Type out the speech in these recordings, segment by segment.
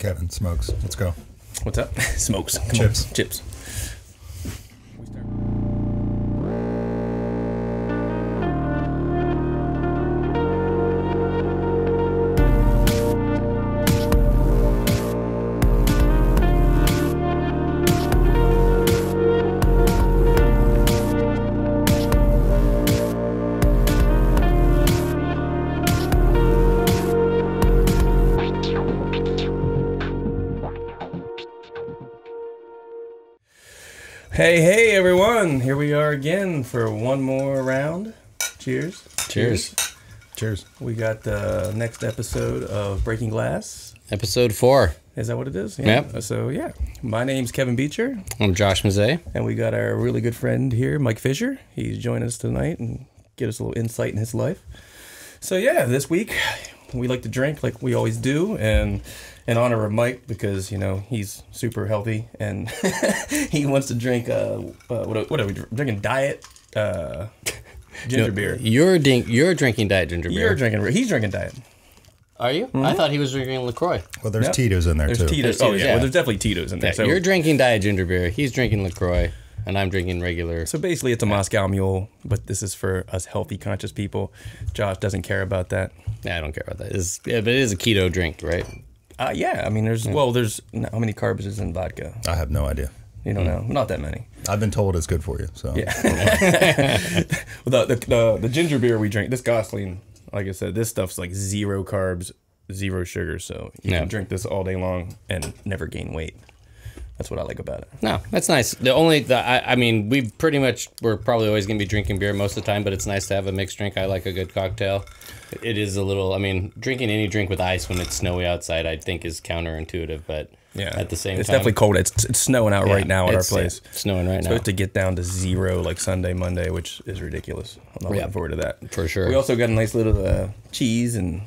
Kevin smokes. Let's go. What's up? Smokes. Come Chips. on. Chips. Hey everyone, here we are again for one more round. Cheers. Cheers. Cheers. We got the next episode of Breaking Glass. Episode 4. Is that what it is? Yeah. Yep. So yeah, my name's Kevin Beecher. I'm Josh Mazzei. And we got our really good friend here, Mike Fisher. He's joining us tonight and get us a little insight in his life. So yeah, this week we like to drink like we always do, and in honor of Mike, because you know he's super healthy and he wants to drink what are we drinking? Diet ginger beer. You're drinking diet ginger beer. He's drinking diet. Are you? Mm-hmm. I thought he was drinking LaCroix. Well, there's Tito's in there too. Tito's. Oh yeah, well, there's definitely Tito's in there. Yeah, so you're drinking diet ginger beer. He's drinking LaCroix, and I'm drinking regular. So basically, it's a Moscow Mule, but this is for us healthy, conscious people. Josh doesn't care about that. Yeah, I don't care about that. But it is a keto drink, right? Yeah, I mean, there's how many carbs is in vodka? I have no idea. You don't know? Not that many. I've been told it's good for you. So yeah. the ginger beer we drink, this Gosling, like I said, this stuff's like 0 carbs, 0 sugar, so you can drink this all day long and never gain weight. That's what I like about it. No, that's nice. I mean, we're probably always going to be drinking beer most of the time, but it's nice to have a mixed drink. I like a good cocktail. It is a little, I mean, drinking any drink with ice when it's snowy outside, I think is counterintuitive, but at the same time. It's definitely cold. It's snowing out right now at our place. It's snowing right now. So to get down to 0 like Sunday, Monday, which is ridiculous. I'm not looking forward to that. For sure. We also got a nice little cheese and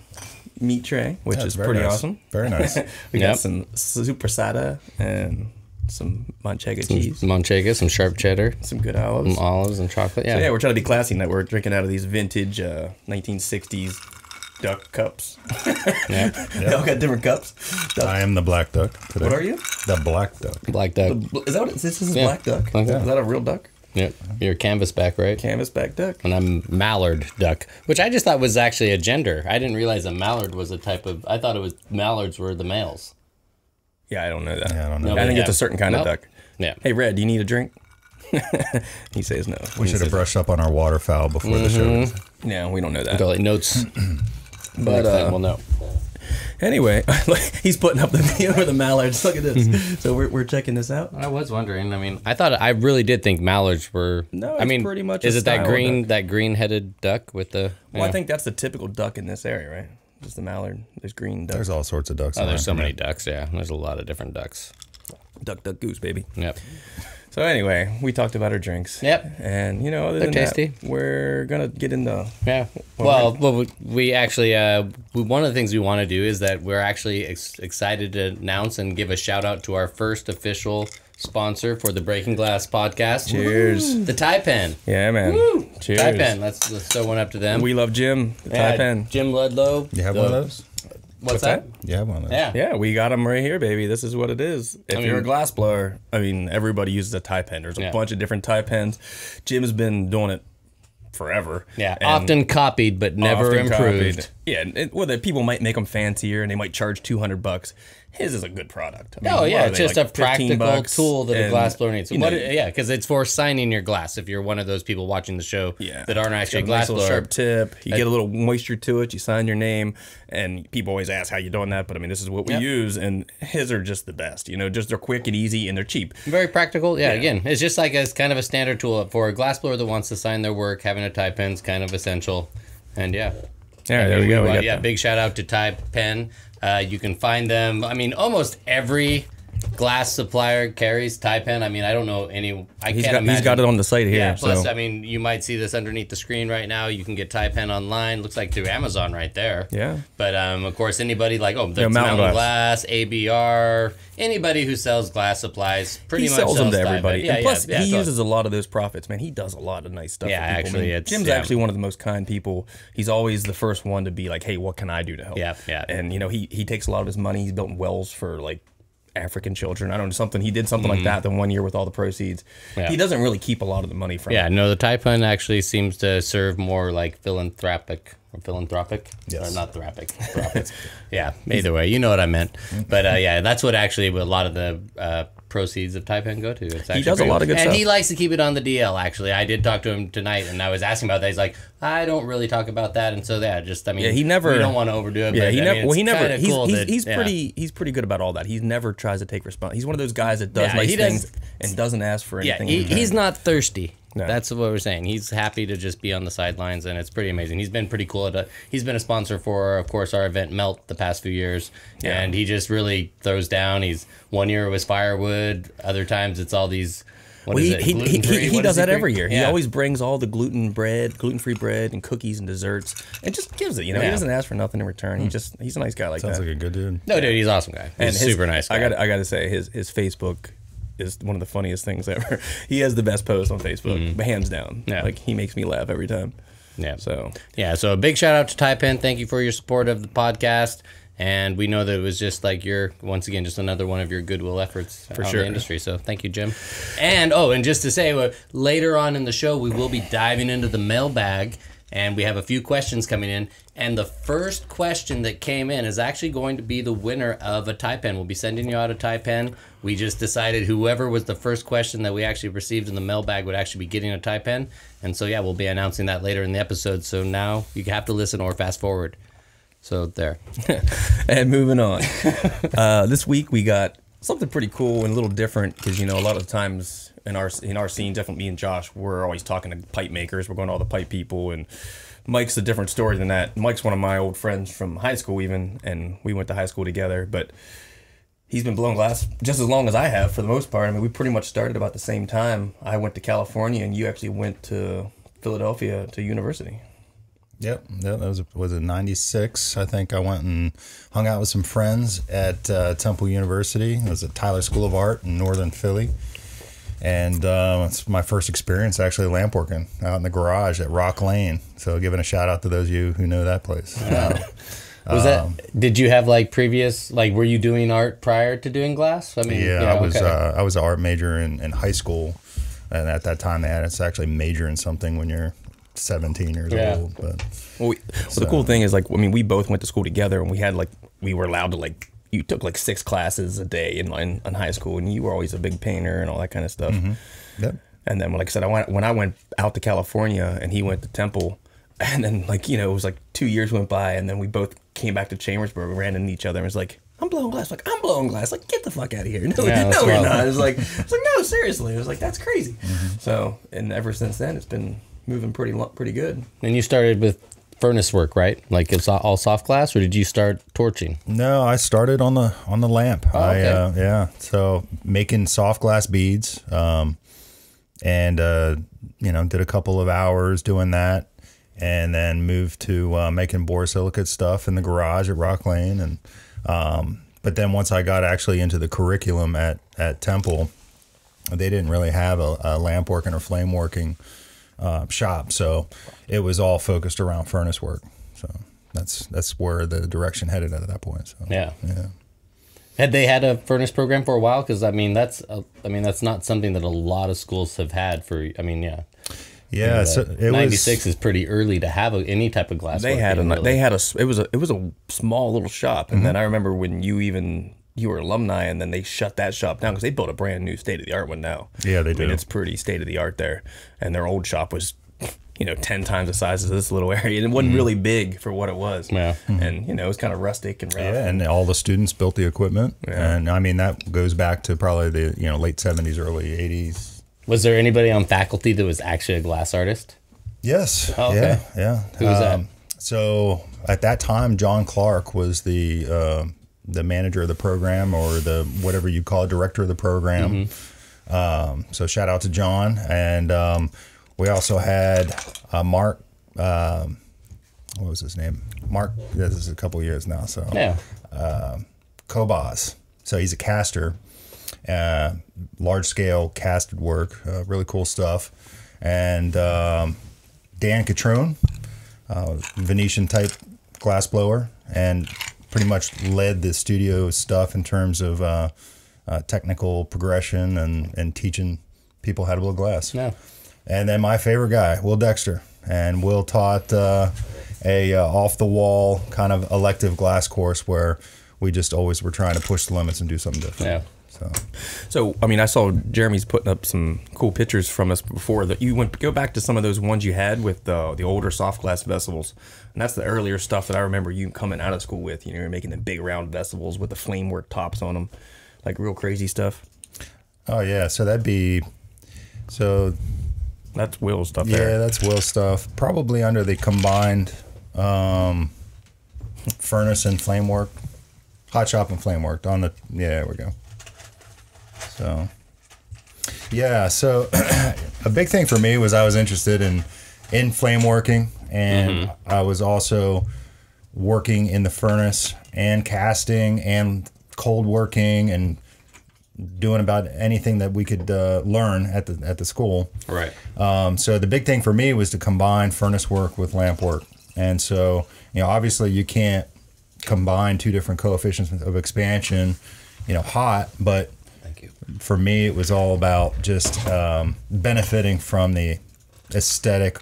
meat tray, which is pretty awesome. Very nice. We got some supersada and some manchega cheese. Manchega, some sharp cheddar. Some good olives. Some olives and chocolate, So we're trying to be classy tonight. We're drinking out of these vintage 1960s duck cups. They all got different cups. I am the black duck today. What are you? The black duck. Black duck. Is that what this is? Black duck? Is that a real duck? Yeah. You're canvasback, right? Canvasback duck. And I'm mallard duck, which I just thought was actually a gender. I didn't realize a mallard was a type of, I thought it was mallards were the males. Yeah, I don't know that. Yeah, I don't know. I think it's a certain kind of duck. Yeah. Hey, Red, do you need a drink? He says no. We should have brushed up on our waterfowl before the show. Yeah, we don't know that. Like notes. But well, no. Anyway, he's putting up the video for the mallards. Look at this. So we're checking this out. I was wondering. I mean, I really did think mallards were. No, it's pretty much. Is it that green-headed duck with the? Well, I think that's the typical duck in this area, right? Just the mallard. There's green ducks. There's all sorts of ducks. Oh, there's so many ducks. Yeah, there's a lot of different ducks. Duck, goose, baby. Yep. So anyway, we talked about our drinks. Yep. And other than tasty. That, we're gonna get into. Yeah. Well, we actually one of the things we want to do is that we're actually excited to announce and give a shout out to our first official sponsor for the Breaking Glass podcast. Cheers. Woo! The Tie Pen. Yeah, man. Woo! Cheers. Tie Pen. Let's throw one up to them. We love Jim. The Tie Pen. Jim Ludlow. You have one of those? What's that? You have one of those? Yeah. Yeah, we got them right here, baby. This is what it is. If you're a glass blower, I mean, everybody uses a tie pen. There's a bunch of different tie pens. Jim's been doing it forever. Yeah, often copied, but never improved. Yeah, people might make them fancier, and they might charge $200. His is a good product. I mean, it's just a practical tool that a glass blower needs. Because it's for signing your glass. If you're one of those people watching the show that aren't actually a glass blower. Sharp tip. You get a little moisture to it. You sign your name, and people always ask how you doing that. But I mean, this is what we use, and his are just the best. Just they're quick and easy, and they're cheap. Very practical. Yeah. Again, it's just like it's kind of a standard tool for a glass blower that wants to sign their work. Having a tie pen's kind of essential, and there we go. Big shout out to Tie Pen. You can find them. I mean, almost every glass supplier carries Taipan. I mean, I don't know any. He's got it on the site here. Yeah. Plus, so. I mean, you might see this underneath the screen right now. You can get Taipan online. Looks like through Amazon right there. Yeah. But of course, anybody like Mountain Mountain Glass, ABR, anybody who sells glass supplies, pretty he much sells them to Taipan. everybody. Yeah, and plus, yeah, he uses a lot of those profits. Man, he does a lot of nice stuff. Yeah, for people. actually, I mean, it's Jim's actually one of the most kind people. He's always the first one to be like, "Hey, what can I do to help?" Yeah, yeah. And you know, he takes a lot of his money. He's built wells for like African children. I don't know, something. He did something like that the one year with all the proceeds. Yeah. He doesn't really keep a lot of the money from it. Yeah, no, the Taipan actually seems to serve more like philanthropic. Yes. Or not therapic. Yeah, either way, you know what I meant. But yeah, that's what actually a lot of the proceeds of Taipan go to. It's he does a lot of good stuff. And he likes to keep it on the DL, actually. I did talk to him tonight, and I was asking about that. He's like, I don't really talk about that. And so, yeah, just, I mean, he never, we don't want to overdo it. Yeah, but, he never, well, he never, he's pretty good about all that. He never tries to take responsibility. He's one of those guys that does nice things and doesn't ask for anything. Yeah, he's not thirsty. No. That's what we're saying. He's happy to just be on the sidelines, and it's pretty amazing. He's been pretty cool. He's been a sponsor for, of course, our event Melt the past few years, and he just really throws down. He's one year it was firewood, other times it's all these. He does that every year. Yeah. He always brings all the gluten-free bread, and cookies and desserts, and just gives it. You know, he doesn't ask for nothing in return. He's a nice guy like that. Sounds like a good dude. No, dude, he's an awesome guy. He's a super nice guy. I got to say, his Facebook is one of the funniest things ever. He has the best post on Facebook, hands down. Yeah. Like, he makes me laugh every time. Yeah. So a big shout out to Taipan. Thank you for your support of the podcast. And we know that it was just like once again, just another one of your goodwill efforts for the industry. So thank you, Jim. And just to say, later on in the show, we will be diving into the mailbag. And we have a few questions coming in. And the first question that came in is actually going to be the winner of a Taipan. We'll be sending you out a Taipan. We just decided whoever was the first question that we actually received in the mailbag would actually be getting a Taipan. And so, yeah, we'll be announcing that later in the episode. So now you have to listen or fast forward. So there. And moving on. This week we got something pretty cool and a little different because, you know, a lot of times in our scene, definitely me and Josh, we're always talking to pipe makers. We're going to all the pipe people, and Mike's a different story than that. Mike's one of my old friends from high school even, and we went to high school together, but he's been blowing glass just as long as I have for the most part. I mean, we pretty much started about the same time. I went to California, and you actually went to Philadelphia to university. Yep, that was it 96. I think I went and hung out with some friends at Temple University. It was at Tyler School of Art in northern Philly. And it's my first experience actually lamp working out in the garage at Rock Lane. So giving a shout out to those of you who know that place. Did you have like previous, like were you doing art prior to doing glass? I mean, I was an art major in high school. And at that time it's actually major in something when you're 17 years old. But the cool thing is, like, I mean, we both went to school together, and we were allowed to, like, you took like 6 classes a day in high school, and you were always a big painter and all that kind of stuff. Yep. And then, like I said, when I went out to California and he went to Temple, and then, like, you know, it was like 2 years went by, and then we both came back to Chambersburg and ran into each other and was like, I'm blowing glass. Like, I'm blowing glass. Like, get the fuck out of here. No, you're not. It was like, no, seriously. It was like, that's crazy. So, and ever since then, it's been moving pretty good. And you started with furnace work, right? Like it's all soft glass, or did you start torching? No, I started on the lamp. Oh, okay. So making soft glass beads, and did a couple of hours doing that, and then moved to making borosilicate stuff in the garage at Rock Lane, and but then once I got actually into the curriculum at Temple, they didn't really have a lamp working or flame working shop, so it was all focused around furnace work. So that's where the direction headed at that point. So yeah. Had they had a furnace program for a while? Because I mean that's not something that a lot of schools have had for. I mean, yeah. Yeah, so it 96 is pretty early to have any type of glass. It was a small little shop, and then I remember when you were alumni, and then they shut that shop down because they built a brand new state-of-the-art one now. Yeah, they do. I mean, it's pretty state-of-the-art there. And their old shop was, 10 times the size of this little area. And it wasn't really big for what it was. Yeah. And, it was kind of rustic and rough. Yeah, and all the students built the equipment. Yeah. And, I mean, that goes back to probably the, late 70s, early 80s. Was there anybody on faculty that was actually a glass artist? Yes. Oh, okay. Yeah. Who was that? So, at that time, John Clark was the the manager of the program, or the whatever you call it, director of the program. So shout out to John. And we also had Mark. What was his name? Mark. This is a couple years now. So Kobaz. So he's a caster, large scale casted work, really cool stuff. And Dan Catrone, Venetian type glass blower, and pretty much led the studio stuff in terms of technical progression and teaching people how to blow glass. Yeah. And then my favorite guy, Will Dexter. And Will taught a off the wall kind of elective glass course where we just always were trying to push the limits and do something different. Yeah. So I mean, I saw Jeremy's putting up some cool pictures from us before that. You go back to some of those ones you had with the older soft glass vessels, and that's the earlier stuff that I remember you coming out of school with. You know, you're making the big round vessels with the flame work tops on them, like real crazy stuff. Oh yeah, so that's Will's stuff. Yeah, there. That's Will's stuff. Probably under the combined furnace and flame work, hot shop and flame work on the. Yeah, there we go. So, yeah, so a big thing for me was I was interested in flame working, and I was also working in the furnace and casting and cold working and doing about anything that we could learn at the school. Right. So the big thing for me was to combine furnace work with lamp work. And so, obviously you can't combine two different coefficients of expansion, hot, but for me, it was all about just benefiting from the aesthetic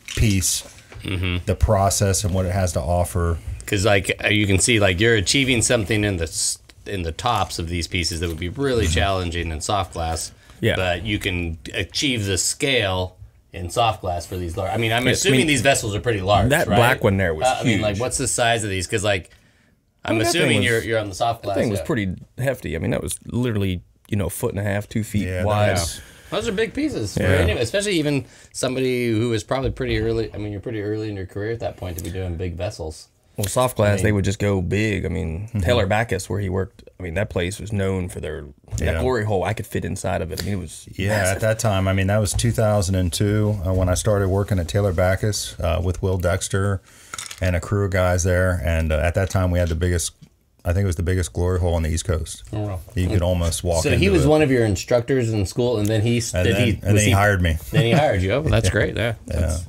piece, the process, and what it has to offer. Because, you can see, you're achieving something in the tops of these pieces that would be really challenging in soft glass. Yeah. But you can achieve the scale in soft glass for these large. I mean, I'm assuming these vessels are pretty large. That right? black one there was huge. I mean, what's the size of these? Because, I'm assuming you're on the soft glass. That thing was pretty hefty. I mean, that was literally. 1.5 feet, 2 feet wide. Those are big pieces, especially even somebody who is probably pretty early. I mean, you're pretty early in your career at that point to be doing big vessels. Well, soft glass, they would just go big. I mean, Taylor Backus, where he worked, I mean, that place was known for that glory hole. I could fit inside of it. I mean, it was massive. At that time, I mean, that was 2002 when I started working at Taylor Backus with Will Dexter and a crew of guys there. And at that time, we had I think it was the biggest glory hole on the East Coast. Oh, wow. You could almost walk into it. So he was one of your instructors in school, and then he hired me. Then he hired you. Oh, well, that's great. Yeah.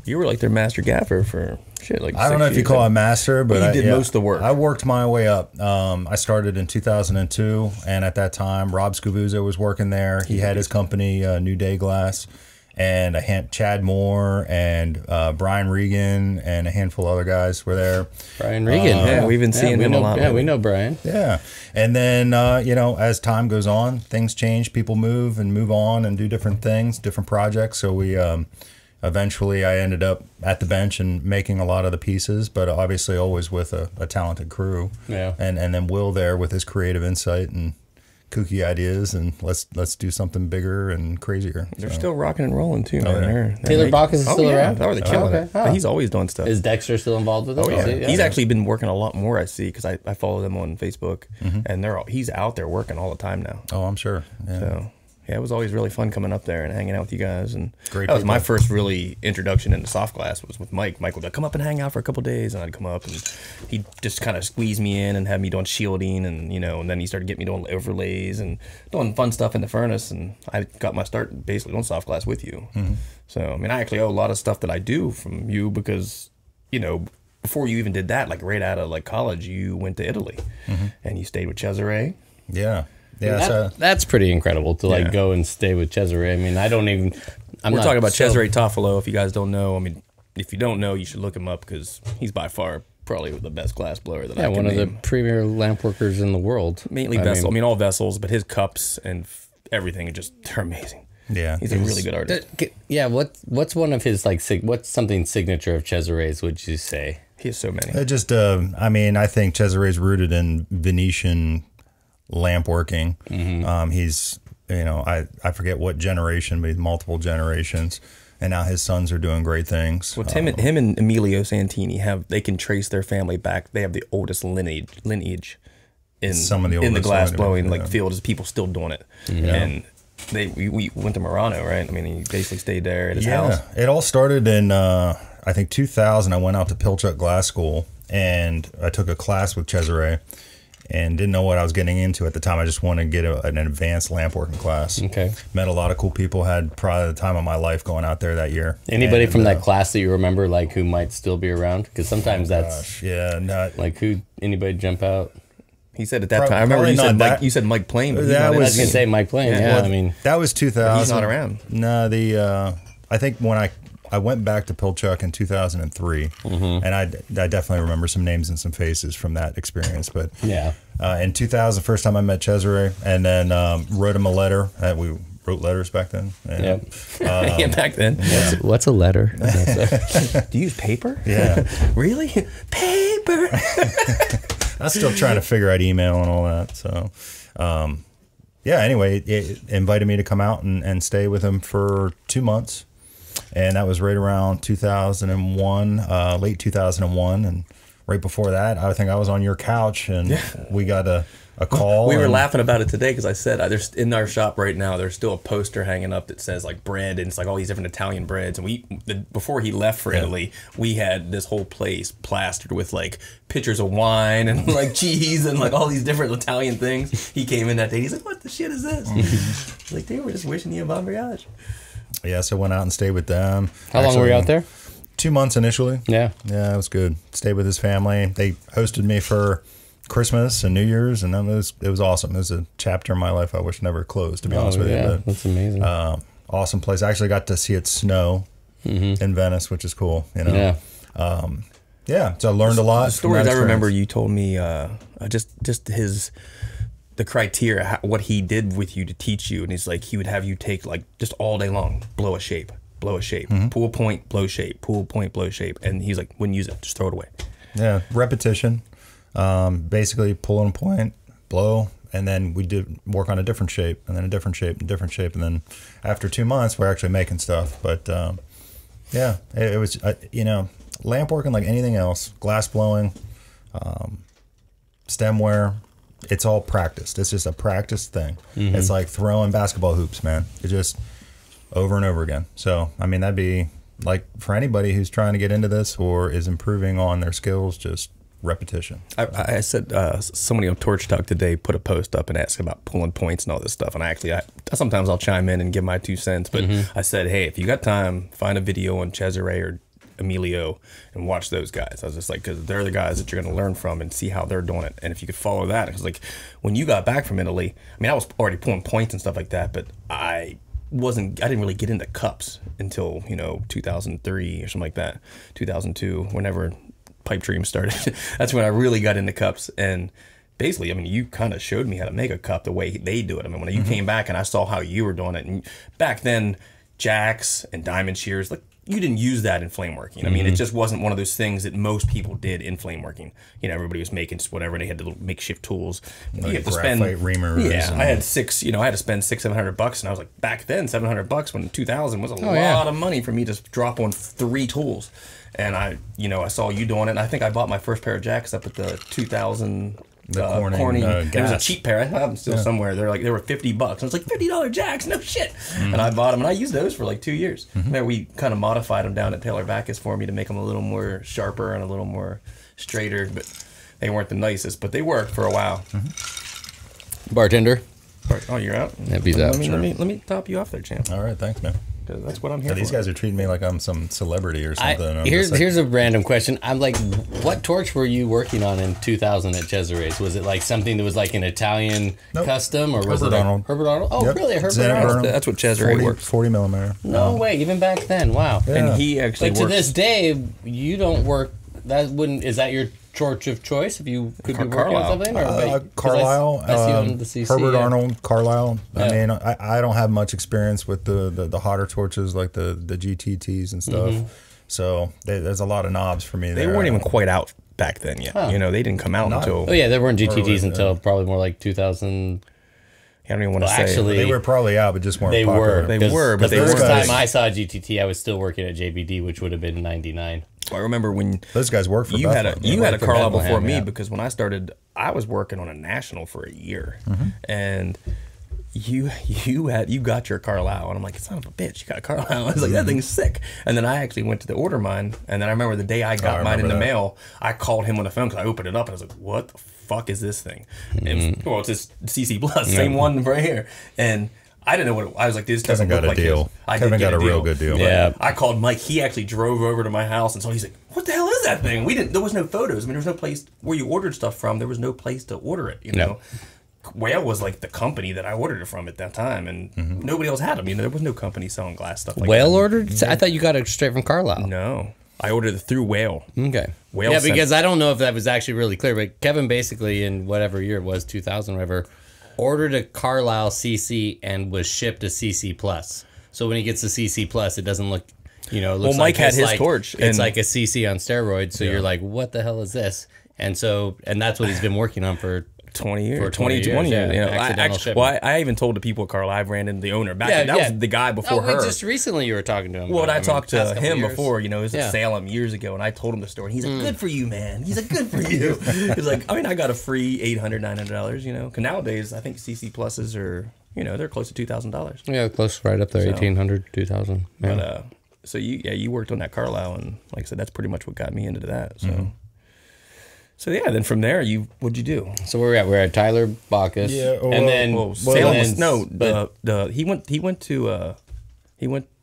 You were like their master gaffer for shit. I don't know if you call it master, but he did most of the work. I worked my way up. I started in 2002, and at that time, Rob Scavuzzo was working there. He had his company, New Day Glass. And Chad Moore and Brian Regan and a handful of other guys were there. Brian Regan, we've been seeing him a lot. Yeah, we know Brian. Yeah, and then as time goes on, things change. People move and move on and do different things, different projects. So we eventually I ended up at the bench and making a lot of the pieces, but obviously always with a talented crew. Yeah, and then Will there with his creative insight and kooky ideas, and let's do something bigger and crazier. They're still rocking and rolling too, man. Taylor Backus is still around? Oh, they're killing it. Oh. He's always doing stuff. Is Dexter still involved with it? Oh, yeah. He's actually been working a lot more, I see, because I follow them on Facebook, and he's out there working all the time now. Oh, I'm sure. Yeah. So, it was always really fun coming up there and hanging out with you guys. And great. That was my first really introduction into soft glass was with Mike. Mike would come up and hang out for a couple of days, and I'd come up and he'd just kind of squeeze me in and have me doing shielding, and and then he started getting me doing overlays and doing fun stuff in the furnace. And I got my start basically doing soft glass with you. So I mean, I actually owe a lot of stuff that I do from you because before you even did that, right out of college, you went to Italy and you stayed with Cesare. Yeah. Yeah, that's pretty incredible to go and stay with Cesare. I mean, we're talking about Cesare Toffolo. If you guys don't know, I mean, if you don't know, you should look him up because he's by far probably the best glass blower that I can one of name. The premier lamp workers in the world. Mainly vessels. I mean, all vessels, but his cups and everything they're amazing. Yeah, he's a really good artist. Yeah, what's one of his what's something signature of Cesare's? Would you say he has so many? I mean, I think Cesare's rooted in Venetian lamp working. He's I forget what generation, but multiple generations, and now his sons are doing great things. Well, him and Emilio Santini they can trace their family back. They have the oldest lineage in some of the in the oldest glass ones, blowing yeah. like field is people still doing it, and we went to Murano, right? I mean, he basically stayed there at his house. It all started in I think 2000. I went out to Pilchuck Glass School and I took a class with Cesare and didn't know what I was getting into at the time. I just wanted to get an advanced lampworking class. Okay. Met a lot of cool people. Had probably the time of my life going out there that year. Anybody And, from that class that you remember, like, who might still be around? Because sometimes that's gosh, yeah, not like anybody jump out. He said at that time. I remember you said Mike Plain, but he's That not I in was it. gonna say Mike Plain. Yeah, well, I mean, that was 2000. He's not around. No, I think when I went back to Pilchuck in 2003, and I definitely remember some names and some faces from that experience. But yeah. in 2000, first time I met Cesare, and then wrote him a letter. We wrote letters back then. And, Yep. Yeah, back then. What's a letter? Do you use paper? Yeah. Really? Paper. I was still trying to figure out email and all that. So, yeah, anyway, it invited me to come out and stay with him for 2 months. And that was right around 2001, late 2001. And right before that, I think I was on your couch and we got a call. We were laughing about it today because I said there's in our shop right now. There's still a poster hanging up that says like bread, and it's like all these different Italian breads. And before he left for Italy, we had this whole place plastered with like pitchers of wine and like cheese and like all these different Italian things. He came in that day. He's like, "What the shit is this?" Like they were just wishing you a bon voyage. Yeah, so I went out and stayed with them. How long were you out there? 2 months initially. Yeah. Yeah, it was good. Stayed with his family. They hosted me for Christmas and New Year's, and it was awesome. It was a chapter in my life I wish never closed, to be honest with you. But, that's amazing. awesome place. I actually got to see it snow in Venice, which is cool. You know. Yeah. So I learned a lot. The stories I remember you told me, just the criteria, what he did with you to teach you, and he's like he would have you take like just all day long, blow a shape, pull a point, blow shape, pull a point, blow shape, and he's like wouldn't use it, just throw it away. Yeah, repetition. Basically pull a point, blow, and then we did work on a different shape, and then a different shape, and different shape, and then after 2 months we're actually making stuff. But yeah, it was lamp working like anything else, glass blowing, stemware. It's all practiced. It's just a practice thing. It's like throwing basketball hoops, man. It's just over and over again. So, I mean, that'd be like for anybody who's trying to get into this or is improving on their skills, just repetition. I said somebody on Torch Talk today put a post up and asked about pulling points and all this stuff. And I sometimes I'll chime in and give my 2 cents. But I said, hey, if you got time, find a video on Cesare or Emilio and watch those guys. I was just like, because they're the guys that you're going to learn from and see how they're doing it. And if you could follow that, because like when you got back from Italy, I mean, I was already pulling points and stuff like that, but I didn't really get into cups until 2003 or something like that, 2002, whenever Pipe Dream started. That's when I really got into cups. And basically, I mean, you kind of showed me how to make a cup the way they do it. I mean, when you came back and I saw how you were doing it, and back then jacks and diamond shears, like you didn't use that in flame working. I mean, it just wasn't one of those things that most people did in flame working. Everybody was making just whatever. They had the little makeshift tools. Like you have to spend reamers. Yeah, I had I had to spend $600-700, and I was like, back then, $700 when 2000 was a lot of money for me to drop on 3 tools. And I saw you doing it. And I think I bought my first pair of jacks up at the 2000. Corning. It was a cheap pair. I have them still somewhere. They were $50. I was like, $50 jacks, no shit. And I bought them, and I used those for like 2 years. Then we kind of modified them down at Taylor Backus for me to make them a little more sharper and a little more straighter. But they weren't the nicest, but they worked for a while. Bartender. Oh, you're out. Yep, he's out. Let me top you off there, champ. All right, thanks, man. Because that's what I'm here for. These guys are treating me like I'm some celebrity or something. Here's a random question. I'm like, what torch were you working on in 2000 at Cesare's? Was it like something that was like an Italian custom, or was Herbert it Arnold? Herbert Arnold? Oh, really? Herbert Arnold? That's what Cesare works. 40 millimeter. No way. Even back then, wow. Yeah. And he actually Like to this day, you don't work. Is that your torch of choice if you could be working on something? Or Carlisle, I see on the CC, Herbert Arnold, Carlisle. Yeah. I mean, I don't have much experience with the hotter torches like the GTTs and stuff. So there's a lot of knobs for me there. They weren't even quite out back then yet. Huh. They didn't come out until... Oh, yeah, there weren't GTTs until probably more like 2000... I don't even want to say. Actually, they were probably out, but just weren't popular. They were, but the they first were. time I saw GTT, I was still working at JBD, which would have been '99. I remember when those guys worked for you had a for Carlisle Bethlehem, before me yeah. because when I started, I was working on a national for a year, and you got your Carlisle, and I'm like, son of a bitch, you got a Carlisle. I was like, that thing's sick. And then I actually went to the order mine, and then I remember the day I got mine in the mail, I called him on the phone because I opened it up and I was like, what the fuck is this thing? Well, it's this CC Plus, same one right here, and I didn't know what I was like. This doesn't look like deal. Kevin got a real good deal. Yeah. I called Mike. He actually drove over to my house, and so he's like, "What the hell is that thing?" There was no photos. I mean, there was no place where you ordered stuff from. There was no place to order it. You know, Whale was like the company that I ordered it from at that time, and nobody else had them. You know, there was no company selling glass stuff like Whale that. ordered? I thought you got it straight from Carlisle. No, I ordered it through Whale. Okay. Whale yeah, sent- because I don't know if that was actually really clear, but Kevin basically in whatever year it was, 2000, whatever, ordered a Carlisle CC and was shipped a CC Plus. So when he gets a CC Plus, it doesn't look, it looks Well, Mike had it's his torch, It's and- like a CC on steroids. So you're like, what the hell is this? And that's what he's been working on for 20 years. For 20 years, years. yeah, You know, accidental shipment. I even told the people at Carlisle, Brandon, the owner, back Yeah, then, that was the guy before her. Just recently you were talking to him. Well, about, I talked past to couple him years. before, it was Yeah. at Salem years ago, and I told him the story. He's like, good for you, man. He's like, good for you. He's like, I mean, I got a free $800, $900, because nowadays I think CC Pluses are, they're close to $2,000. Yeah, close, right up there, 1,800, 2,000. Yeah. But, so you worked on that Carlisle, and like I said, that's pretty much what got me into that. So. So yeah, then from there, what'd you do? So where we at? We're at Tyler Bacchus. Yeah, and then Salem was, he went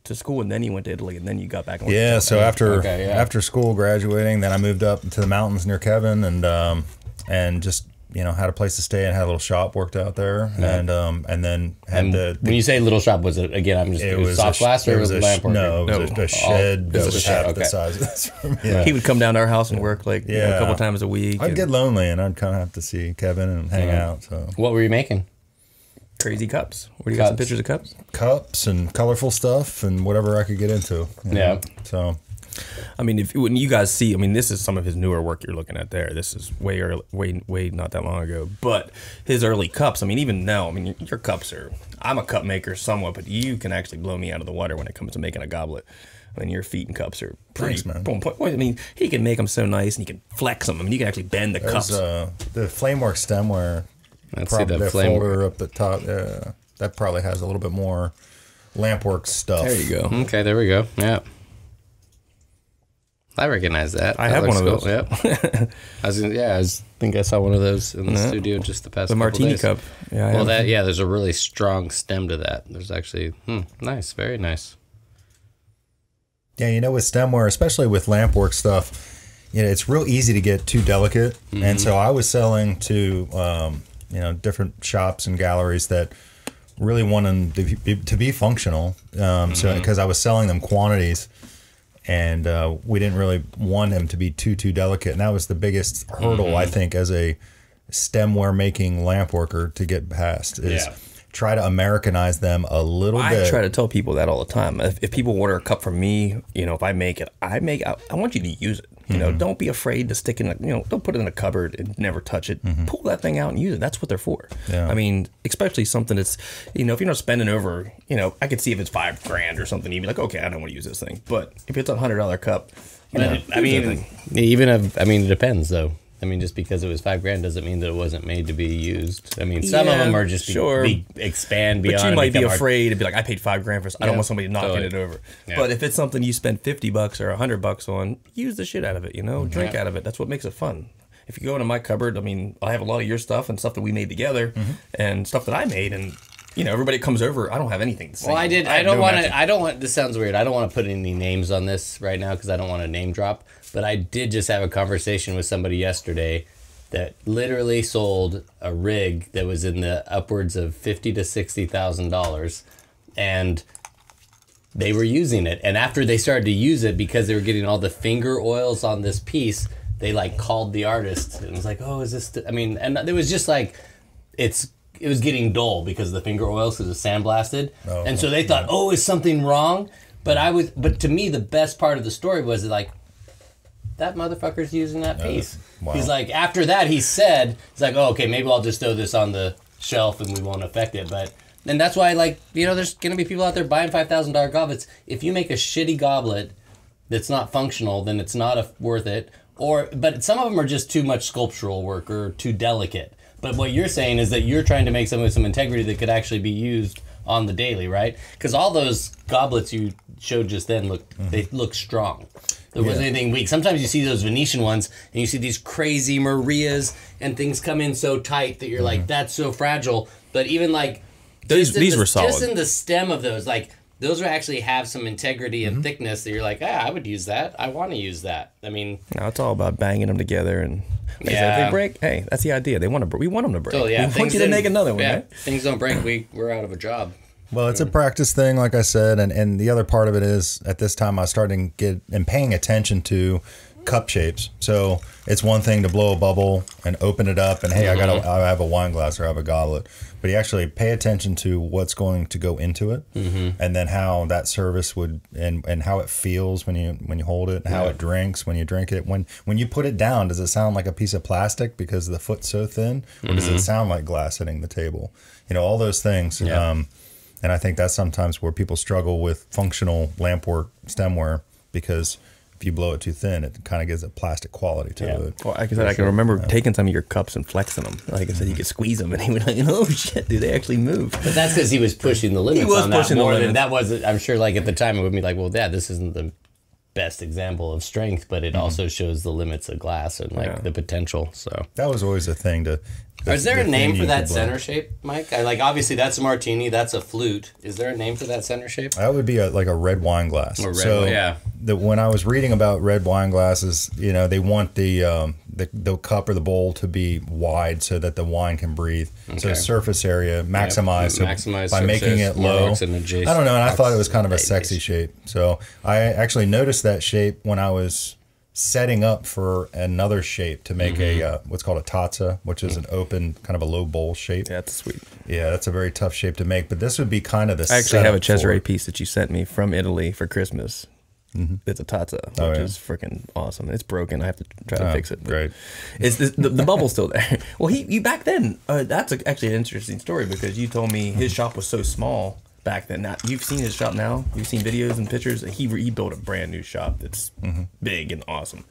to school and then he went to Italy and then you got back. And Yeah, so after Okay. school, graduating, then I moved up to the mountains near Kevin, and just had a place to stay and had a little shop worked out there, and then had when you say little shop, was it again? It was soft glass or was it lampwork? No, it was a shed. It was a shed okay. the size of this room. Yeah. He would come down to our house and work a couple times a week. I'd get lonely and I'd kind of have to see Kevin and hang out. So What were you making? crazy cups. Where do you got some pictures of cups? cups and colorful stuff and whatever I could get into. Yeah. So. I mean, when you guys see, this is some of his newer work you're looking at there. This is way not that long ago. But his early cups, even now, your cups are, I'm a cup maker somewhat, but you can actually blow me out of the water when it comes to making a goblet. Your feet and cups are pretty. Thanks, man. He can make them so nice and he can flex them. You can actually bend the cups. The Flamework stemware, Let's see probably the the flame. folder up the top, that probably has a little bit more lampwork stuff. There you go. Okay, there we go. Yeah. I recognize that. I That have one looks of cool. Yep. I think I saw one of those in the studio just the past The couple martini days. cup. Yeah. Well, there's a really strong stem to that. There's actually, nice, very nice. Yeah, with stemware, especially with lampwork stuff, it's real easy to get too delicate. And so I was selling to, different shops and galleries that really wanted them to be functional. So because I was selling them quantities, and we didn't really want them to be too delicate. And that was the biggest hurdle, I think, as a stemware making lamp worker to get past is try to Americanize them a little bit. I try to tell people that all the time. If people order a cup from me, if I make it, I want you to use it. Don't be afraid to stick in. Don't put it in a cupboard and never touch it. Pull that thing out and use it. That's what they're for. Yeah. Especially something that's, if you're not spending over, I could see if it's $5,000 or something, you'd be like, okay, I don't want to use this thing. But if it's a $100 cup, it depends though. Just because it was $5,000 doesn't mean that it wasn't made to be used. Some of them are just expand beyond. But you might be become afraid to be like, I paid $5,000 for this. I don't want somebody knocking it over. Yeah. But if it's something you spend $50 or $100 on, use the shit out of it. Drink out of it. That's what makes it fun. If you go into my cupboard, I have a lot of your stuff and stuff that we made together, and stuff that I made, and everybody comes over. I don't have anything to say. Well, I don't want. This sounds weird. I don't want to put any names on this right now because I don't want to name drop. But I did just have a conversation with somebody yesterday that literally sold a rig that was in the upwards of $50,000 to $60,000, and they were using it. And after they started to use it, because they were getting all the finger oils on this piece, they called the artist and was like, "Oh, is this?" And it was just like it was getting dull because of the finger oils because it's sandblasted, and so they thought, "Oh, is something wrong?" But to me, the best part of the story was that motherfucker's using that piece. Wow. He's like, after that, he's like, oh, okay, maybe I'll just throw this on the shelf and we won't affect it. And that's why, there's going to be people out there buying $5,000 goblets. If you make a shitty goblet, that's not functional, then it's not worth it. But some of them are just too much sculptural work or too delicate. But what you're saying is that you're trying to make something with some integrity that could actually be used on the daily, right? Because all those goblets you showed just then they look strong. There wasn't anything weak. Sometimes you see those Venetian ones and you see these crazy Marias and things come in so tight that you're like, that's so fragile. But even like these were solid. Just in the stem of those, like those are actually have some integrity and thickness that you're like, I would use that. I want to use that. I mean, no, it's all about banging them together and if they break, hey, that's the idea. We want them to break. Totally, yeah. We want you to make another one, right? Things don't break, we're out of a job. Well, it's a practice thing, like I said, and the other part of it is at this time I was starting to get paying attention to cup shapes. So it's one thing to blow a bubble and open it up, and hey, I have a wine glass or I have a goblet, but you actually pay attention to what's going to go into it, and then how that service would and how it feels when you hold it, and how it drinks when you drink it. When you put it down, does it sound like a piece of plastic because the foot's so thin, or does it sound like glass hitting the table? You know, all those things. Yeah. And I think that's sometimes where people struggle with functional lampwork stemware, because if you blow it too thin, it kind of gives a plastic quality to it. Well, like I said, I can remember taking some of your cups and flexing them. Like I said, you could squeeze them, and he was like, "Oh shit, dude, they actually move." But that's because he was pushing the limits. He was on pushing that the more limits. than that was. I'm sure, like at the time, it would be like, "Well, Dad, this isn't the best example of strength, but it also shows the limits of glass and like the potential." So that was always a thing to. Is there a name for that center shape, Mike? Obviously that's a martini, that's a flute. Is there a name for that center shape? That would be like a red wine glass. Or red, When I was reading about red wine glasses, you know, they want the cup or the bowl to be wide so that the wine can breathe. Okay. So surface area maximized. Maximize by making it low. I don't know, and I thought it was kind of a sexy shape. So I actually noticed that shape when I was setting up for another shape to make a what's called a tazza, which is an open kind of a low bowl shape. Yeah, that's sweet. Yeah, that's a very tough shape to make, but this would be kind of the. I actually have a Cesare piece that you sent me from Italy for Christmas. It's a tazza, which is freaking awesome. It's broken. I have to try to fix it. Great. It's the bubble's still there. Well, he back then. That's actually an interesting story, because you told me his shop was so small back then. Now you've seen his shop now. You've seen videos and pictures. He built a brand new shop that's big and awesome.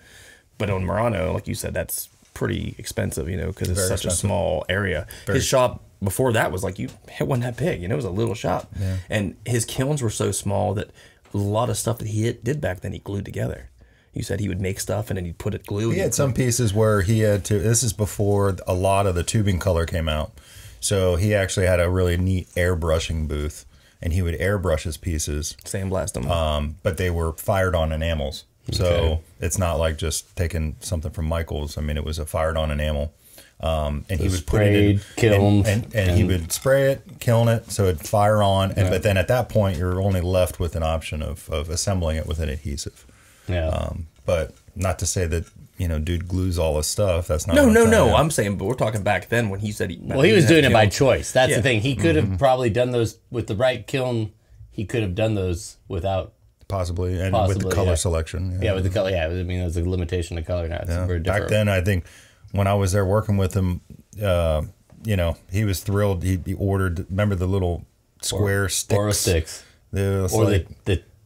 But on Murano, like you said, that's pretty expensive, you know, because it's such a small area. His shop before that was like, it wasn't that big, you know, it was a little shop. Yeah. And his kilns were so small that a lot of stuff that he did back then he glued together. You said he would make stuff and then he'd put it glue. He had some pieces where he had to. This is before a lot of the tubing color came out, so he actually had a really neat airbrushing booth. And he would airbrush his pieces, sandblast them. But they were fired on enamels, so it's not like just taking something from Michael's. I mean, it was a fired on enamel, and he would put it in kiln, and he would spray it, kiln it, so it'd fire on. And but then at that point, you're only left with an option of assembling it with an adhesive. Yeah. But not to say that, you know, dude glues all his stuff. That's not. No. I'm saying, but we're talking back then when he said he. Well, he was doing it by choice. That's the thing. He could have probably done those with the right kiln. He could have done those without. Possibly, with the color selection. Yeah, with the color. Yeah, I mean, there's a limitation to color now. It's very different. Back then, I think when I was there working with him, you know, he was thrilled. He ordered. Remember the little square sticks? Oro sticks.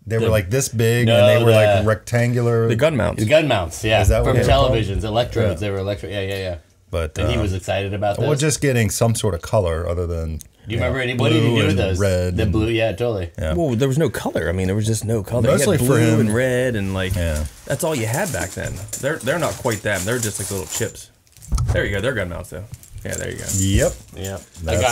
They were like this big, and they were like rectangular. The gun mounts. The gun mounts, yeah. Is that from what televisions, electrodes. They were electric. Yeah. But and he was excited about those. Well, just getting some sort of color other than. Do you remember what did he do with those? Red. The blue, yeah, totally. Yeah. Well, there was no color. I mean, there was just no color. Mostly blue for him. And red, and like that's all you had back then. They're not quite them. They're just like little chips. There you go. They're gun mounts though. Yeah, there you go. Yep.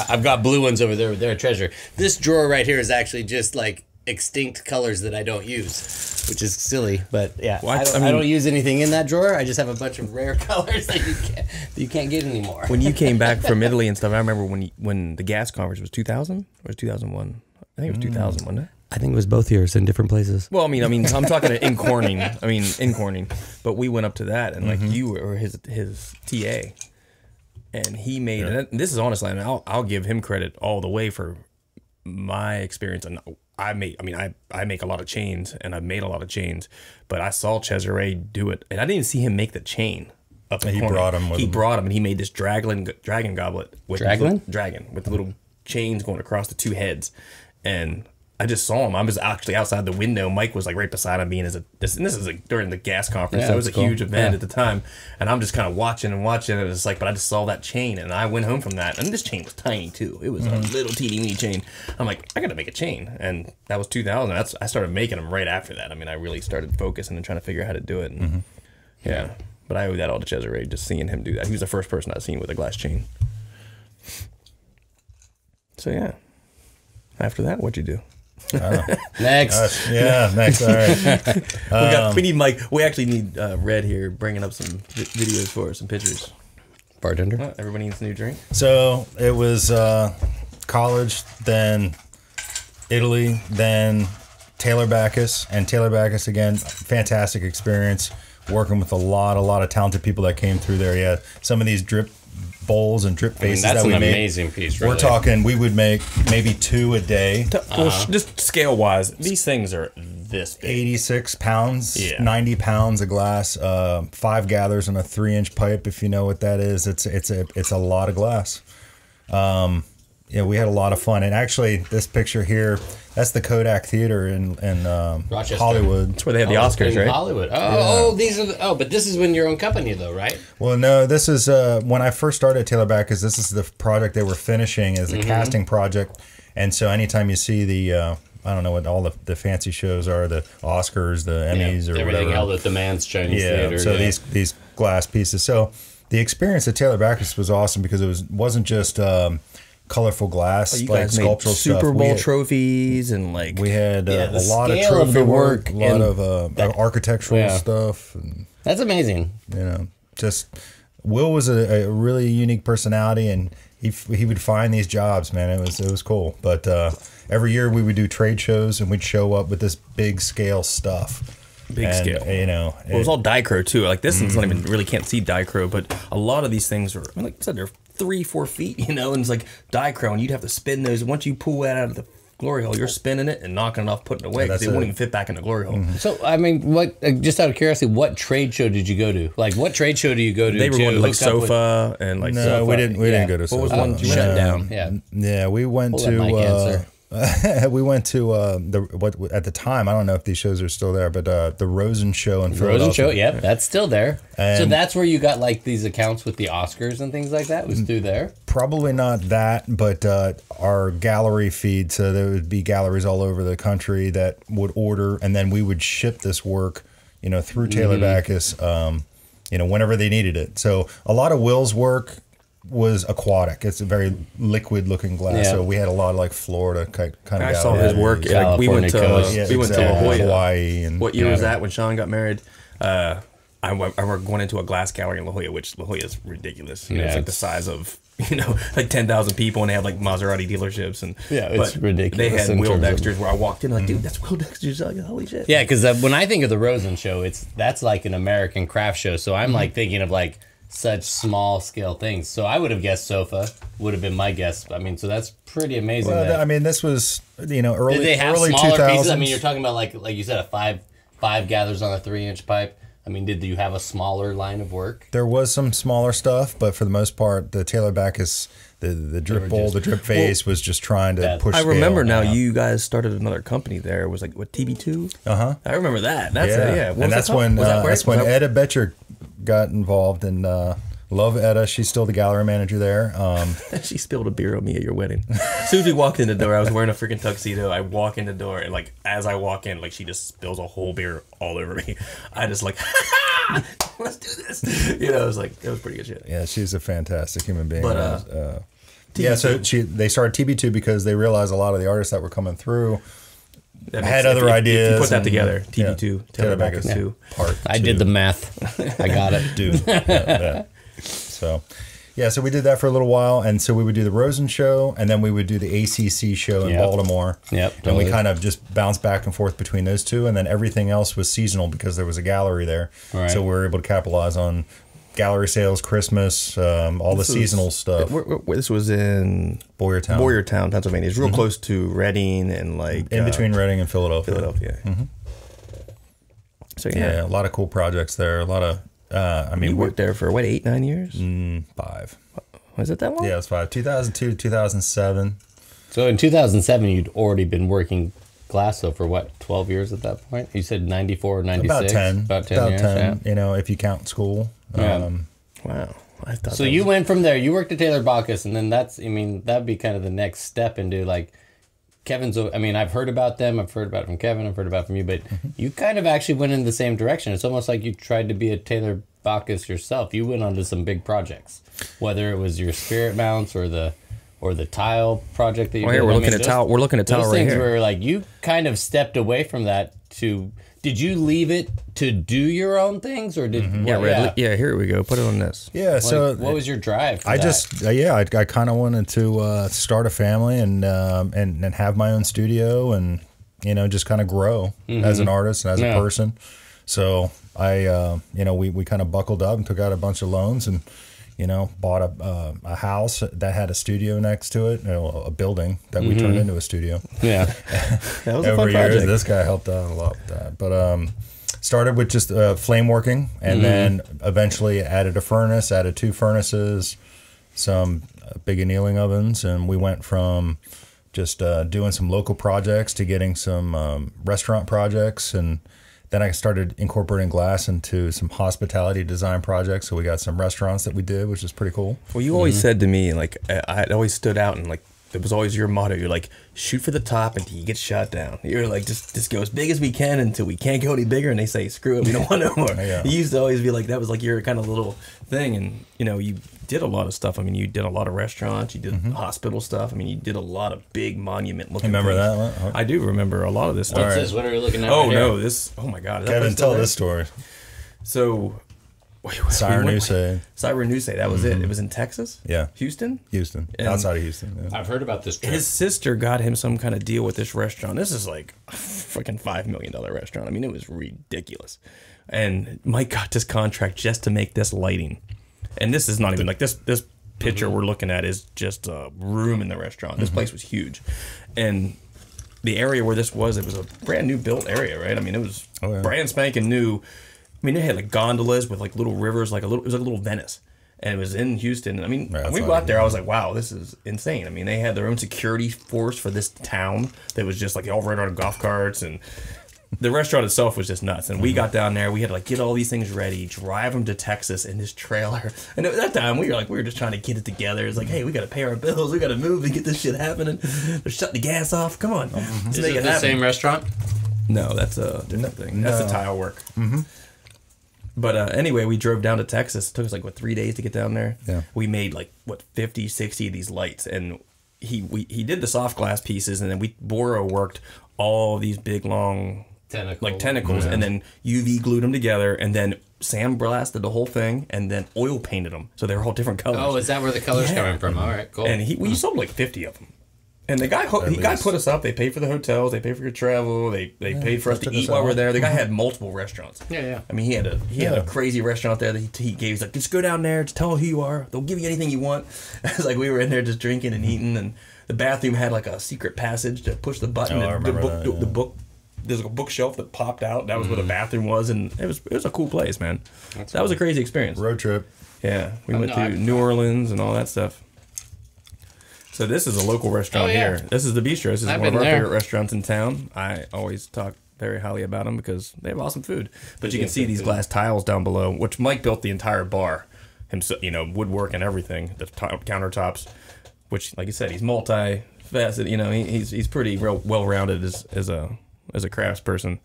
I've got blue ones over there. They're a treasure. This drawer right here is actually just like extinct colors that I don't use, which is silly, but yeah, I don't use anything in that drawer. I just have a bunch of rare colors that you can't get anymore. When you came back from Italy and stuff, I remember when the gas conference was 2000 or was 2001. I think it was 2000, wasn't it? I think it was both years in different places. Well, I mean, I'm talking in Corning. In Corning, but we went up to that, and like you were his TA, and he made. And this is honestly, and I'll give him credit all the way for my experience. And I make a lot of chains, and I've made a lot of chains, but I saw Cesare do it, and I didn't see him make the chain. He brought him. He brought him, and he made this dragon goblet with dragon with the little chains going across the two heads, and I just saw him. I was actually outside the window. Mike was like right beside me, and this is like during the gas conference, so it was a huge event at the time. And I'm just kind of watching, and it was like, but I just saw that chain, and I went home from that, and this chain was tiny too. It was a little teeny weeny chain. I'm like, I gotta make a chain, and that was 2000. I started making them right after that. I mean, I really started focusing and trying to figure out how to do it. And, yeah, but I owe that all to Cesare, just seeing him do that. He was the first person I've seen with a glass chain. So yeah, after that, what'd you do? Next. Next. All right. We need Mike. We actually need Red here bringing up some videos for us, some pictures. Bartender. Everybody needs a new drink. So it was college, then Italy, then Taylor Backus, and Taylor Backus again. Fantastic experience working with a lot of talented people that came through there. Yeah, some of these drip bowls and drip faces that's that we an made. amazing piece. Really. We're talking, we would make maybe 2 a day. Well, just scale wise, these things are this big. 86 pounds, Yeah. 90 pounds of glass, 5 gathers on a 3-inch pipe. If you know what that is, it's a lot of glass. Yeah, we had a lot of fun. And actually, this picture here, that's the Kodak Theater in Rochester. Hollywood. That's where they have the Oscars, in right? Hollywood. Oh, these are but this is when your own company though, right? Well, no, this is when I first started Taylor Backus. This is the project they were finishing as a casting project, and so anytime you see the I don't know what all the fancy shows are, the Oscars, the Emmys, or everything whatever. held that demands Chinese theater. So these glass pieces. So the experience at Taylor Backus was awesome because it wasn't just colorful glass, You like guys made sculptural Super stuff. Bowl trophies and like We had a lot of scale trophy of the work, a lot and of architectural Yeah. stuff. And, That's amazing. just Will was a really unique personality, and he would find these jobs, man. It was cool. But every year we would do trade shows, and we'd show up with this big scale stuff. big scale. Well, it was all dichro too. Like this thing's not even really can't see dichro, but a lot of these things are, I mean, like I said, they're 3-4 feet, and it's like dichro, and you'd have to spin those. Once you pull that out of the glory hole, you're spinning it and knocking it off, putting it away, because it won't even fit back in the glory hole. So, I mean, what? Just out of curiosity, what trade show did you go to? Like, what trade show do you go to? They were going to like hook up with- Sofa and like no, Sofa. we didn't go to. What was Sofa. one you shut down? Yeah. Yeah, we went Pull that mic answer. we went to what at the time, I don't know if these shows are still there, but the Rosen show in Philadelphia. Rosen show, yep, that's still there. So And- that's where you got like these accounts with the Oscars and things like that. Was through there. Probably not that, but our gallery feed. So there would be galleries all over the country that would order, and then we would ship this work, through Taylor Backus, whenever they needed it. So a lot of Will's work was aquatic. It's a very liquid looking glass. Yeah. So we had a lot of like Florida kind of. I saw his work. Yeah, Like, we went to California we went to La Jolla. Hawaii, and What year was that when Sean got married? I remember going into a glass gallery in La Jolla, which La Jolla is ridiculous. It's like the size of like 10,000 people, and they have like Maserati dealerships, and It's ridiculous. They had in Will terms of- Dexter's where I walked in, like, dude, that's Will Dexter's. Like, holy shit. Yeah, because when I think of the Rosen show, that's like an American craft show. So I'm like thinking of like such small scale things. So I would have guessed Sofa would have been my guess. I mean, so that's pretty amazing. Well, that- I mean, this was early. Did they have early smaller 2000s. pieces? I mean, you're talking about like you said, a five gathers on a 3-inch pipe. I mean, did you have a smaller line of work? There was some smaller stuff, but for the most part, the Taylor Backus, the drip bowl, the drip face was just trying to push. I scale. remember now. You guys started another company there. It was like what, TB2? I remember that. That's What was and that's that when called? Was that that's right? when Was that- Etta Betcher got involved, and love Etta. She's still the gallery manager there. She spilled a beer on me at your wedding. As soon as we walked in the door, I was wearing a freaking tuxedo. I walk in the door, and like as I walk in, like she just spills a whole beer all over me. I just like, let's do this. It was like, it was pretty good shit. Yeah, she's a fantastic human being. But, yeah, so they started TB2 because they realized a lot of the artists that were coming through That had makes- other if ideas. You put that and- together, yeah, TB2, Taylor Backus 2. Part I two. did the math. I got it. Dude. Yeah. So, yeah, so we did that for a little while, and so we would do the Rosen show, and then we would do the ACC show in Yep. Baltimore. Yep, And we totally. kind of just bounced back and forth between those two, and then everything else was seasonal because there was a gallery there. Right. So we were able to capitalize on gallery sales, Christmas, all the seasonal stuff. This was in Boyertown. Pennsylvania. It's real close to Reading and like In between Reading and Philadelphia. So Yeah, a lot of cool projects there. A lot of, I mean, you worked there for what, 8-9 years? 5. Was it that long? Yeah, it was 5. 2002 to 2007. So in 2007, you'd already been working glass though for what, 12 years at that point? You said 94, 96? About 10. About 10 About years, 10, you know, if you count school. Yeah. Wow. I thought So you went from there, you worked at Taylor Bacchus, and then that's, I mean, that'd be kind of the next step into like, Kevin's, I mean, I've heard about them, I've heard about it from Kevin, I've heard about it from you, but you kind of actually went in the same direction. It's almost like you tried to be a Taylor Bacchus yourself. You went on to some big projects, whether it was your spirit mounts or the tile project that you did. Here we're looking at tile. We're looking at tile those right things here. were like, you kind of stepped away from that to, did you leave it to do your own things, or did Yeah, here we go. Put it on this. Yeah, so what was your drive for I that? just I kind of wanted to start a family and have my own studio and you know just kind of grow as an artist and as a person. So I we kind of buckled up and took out a bunch of loans and you know bought a house that had a studio next to it, you know, a building that we turned into a studio. Yeah, That was a fun project. This guy helped out a lot with that, but started with just flame working, and then eventually added a furnace, added 2 furnaces, some big annealing ovens, and we went from just doing some local projects to getting some restaurant projects, and then I started incorporating glass into some hospitality design projects. So we got some restaurants that we did, which is pretty cool. Well, you always said to me, like, I always stood out and like, it was always your motto. You're like, shoot for the top until you get shot down. You're like, just go as big as we can until we can't go any bigger. And they say, screw it, we don't want no more. Yeah. You used to always be like, that was like your kind of little thing. And, you know, you did a lot of stuff. I mean, you did a lot of restaurants. You did hospital stuff. I mean, you did a lot of big monument looking Remember things. that one? I do remember a lot of this stuff. what's this? What are we looking at? Oh, right here? no, this, oh my God. Is that Kevin, place still tell there? this story. So, Cyrenuse. Cyrenuse, that was it. It was in Texas? Yeah. Houston? Houston. And- Outside of Houston. Yeah. I've heard about this trip. His sister got him some kind of deal with this restaurant. This is like a freaking $5 million restaurant. I mean, it was ridiculous. And Mike got this contract just to make this lighting. And this is not even like this picture we're looking at is just a room in the restaurant. This place was huge. And the area where this was, it was a brand new built area, right? I mean, it was brand spanking new. I mean, they had like gondolas with like little rivers, it was like a little Venice. And it was in Houston. I mean, when we got there, I was like, wow, this is insane. I mean, they had their own security force for this town that was just like all right on golf carts. And the restaurant itself was just nuts. And we got down there, we had to like get all these things ready, drive them to Texas in this trailer. And at that time, we were just trying to get it together. It's like, hey, we got to pay our bills. We got to move and get this shit happening. They're shutting the gas off. Come on. Is it the same restaurant? No, that's a different thing. That's the tile work. But anyway, we drove down to Texas. It took us like, 3 days to get down there? Yeah. We made like, 50, 60 of these lights. And he did the soft glass pieces, and then Boro worked all these big, long tentacles, and then UV glued them together, and then sandblasted the whole thing, and then oil painted them. So they were all different colors. Oh, is that where the color's coming from? All right, cool. And we sold like 50 of them. And the guy put us up. They paid for the hotels. They paid for your travel. They paid for us to eat while we're there. The guy had multiple restaurants. Yeah. I mean, he had a crazy restaurant there that he gave. He's like, just go down there, just tell them who you are. They'll give you anything you want. It's like we were in there just drinking and eating, and the bathroom had like a secret passage to push the button. Oh, I remember the book. There's a bookshelf that popped out. That was where the bathroom was, and it was a cool place, man. That was a crazy experience. Road trip. Yeah, we went to New Orleans and all that stuff. So this is a local restaurant here. This is the Bistro. This is one of our favorite restaurants in town. I always talk very highly about them because they have awesome food. But you can see these glass tiles down below, which Mike built the entire bar himself. You know, woodwork and everything. The countertops, which, like you said, he's multi-faceted. You know, he's pretty well-rounded as a craftsperson.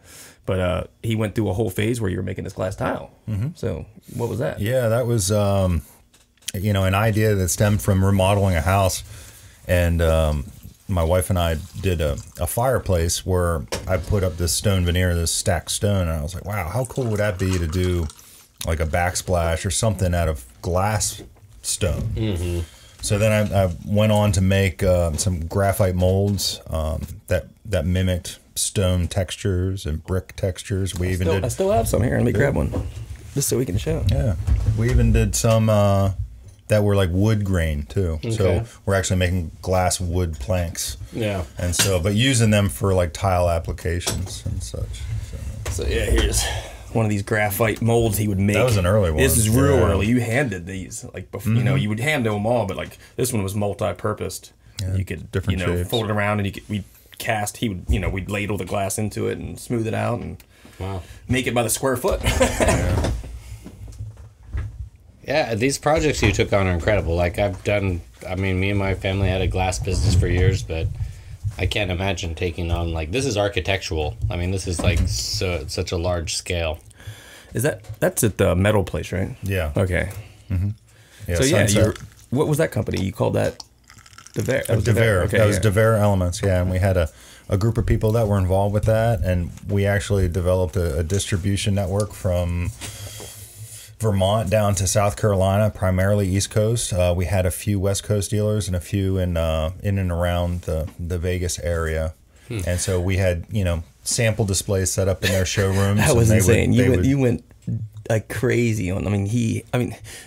But he went through a whole phase where you were making this glass tile. So what was that? Yeah, that was an idea that stemmed from remodeling a house. And my wife and I did a fireplace where I put up this stone veneer, this stacked stone, and I was like, wow, how cool would that be to do like a backsplash or something out of glass stone? So then I went on to make some graphite molds that mimicked stone textures and brick textures. I still have some here. Let me grab one just so we can show. Yeah, we even did some that were like wood grain too. Okay. So we're actually making glass wood planks. Yeah. And so, but using them for like tile applications and such. So yeah, here's one of these graphite molds he would make. That was an early one. This is real early. You handed these like before, you would hand them all, but like this one was multi-purposed. Yeah, you could different shapes. fold it around, and we cast. He would, you know, we'd ladle the glass into it and smooth it out and make it by the square foot. Yeah, these projects you took on are incredible. Like I've done, I mean, me and my family had a glass business for years, but I can't imagine taking on, like, this is architectural. I mean, this is like such a large scale. Is that's at the metal place, right? Yeah. Okay. Yeah, So yeah, Sunset. what was that company? You called that DeVere? DeVere. Okay, That was DeVere Elements, yeah. And we had a group of people that were involved with that, and we actually developed a distribution network from Vermont down to South Carolina, primarily East Coast. We had a few West Coast dealers and a few in and around the Vegas area. And so we had, you know, sample displays set up in their showrooms. That was insane. You You went like crazy on. I mean,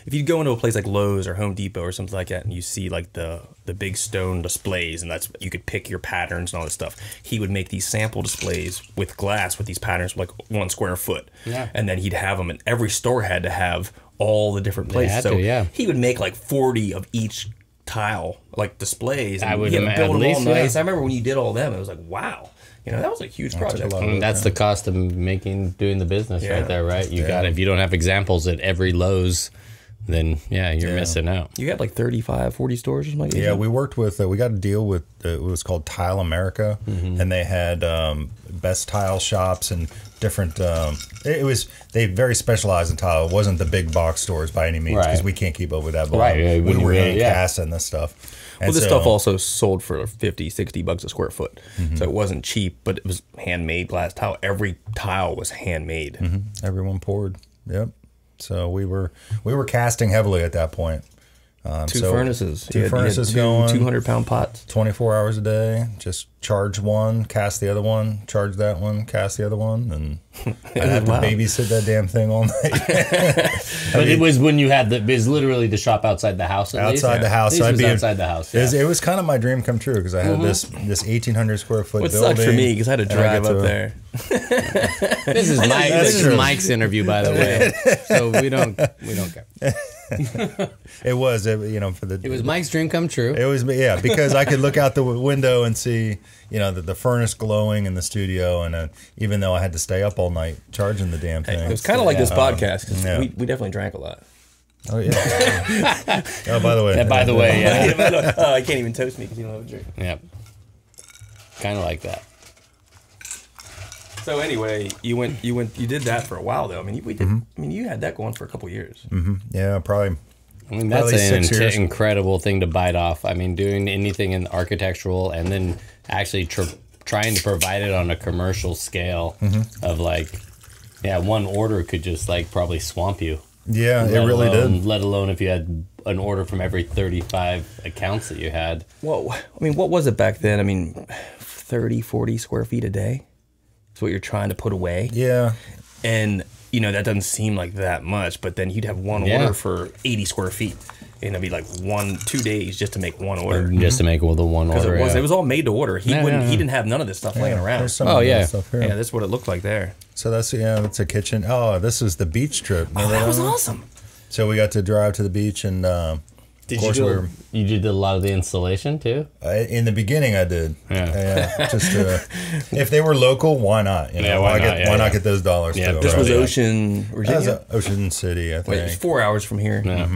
if you go into a place like Lowe's or Home Depot or something like that, and you see like the big stone displays, and that's you could pick your patterns and all this stuff. He would make these sample displays with glass with these patterns, like 1 square foot. Yeah. And then he'd have them, and every store had to have all the different places. had So to, yeah. he would make like 40 of each tile, like displays. And I would he had to build at them least, all nice. yeah. I remember when you did all them, it was like, wow. You know, that was a huge project. lot I mean, that's the cost of doing the business right there, right? You got, if you don't have examples at every Lowe's, then you're missing out. You had like 35, 40 stores or something like that? Yeah, we worked with, we got a deal with, it was called Tile America, and they had best tile shops and different, they very specialized in tile. It wasn't the big box stores by any means, because Right. we can't keep up with that volume. Right, yeah, we were really, yeah. casting this stuff. And Well, this so- stuff also sold for 50, 60 bucks a square foot. So it wasn't cheap, but it was handmade glass tile. Every tile was handmade. Everyone poured. Yep. So we were casting heavily at that point. Two furnaces. Two furnaces going. 200-pound pots. 24 hours a day. Just charge one, cast the other one, charge that one, cast the other one, and I have to babysit that damn thing all night. But it was when you had it was literally the shop outside the house. Outside the house. So I'd be outside the house. Yeah. It was kind of my dream come true because I had this 1,800 square foot What building. sucked for me because I had to and I drive get up to- there. This is true. Mike's interview, by the way. So we don't care. It was, for the. It was Mike's dream come true. It was, yeah, because I could look out the window and see, the furnace glowing in the studio, and even though I had to stay up all night charging the damn thing. It was kind of like this podcast because yeah. we definitely drank a lot. Oh yeah. Oh, by the way. Yeah, by the way, yeah. I can't even toast me because you don't have a drink. Yep. Kind of like that. So anyway, you did that for a while though. I mean, we did. I mean, you had that going for a couple years. Yeah, probably. I mean, that's Probably an 6 years. incredible thing to bite off. I mean, doing anything in architectural and then actually trying to provide it on a commercial scale of one order could just probably swamp you. Yeah, it really did. Let alone if you had an order from every 35 accounts that you had. Well, I mean, what was it back then? I mean, 30, 40 square feet a day is what you're trying to put away. Yeah. And, that doesn't seem like that much, but then you'd have one order for 80 square feet. And it'd be like 2 days just to make one order. Just to make the one order. Because it was all made to order. He didn't have none of this stuff laying around. There's some of that stuff here. Yeah, that's what it looked like there. So that's a kitchen. Oh, this is the beach trip. Remember That was one? awesome. So we got to drive to the beach, and you did a lot of the installation too? in the beginning I did. Yeah. Just if they were local, why not? Why not get those dollars? Yeah, too, This right? was Ocean, That Virginia. was Ocean City, I Wait, it was think. 4 hours from here. Yeah.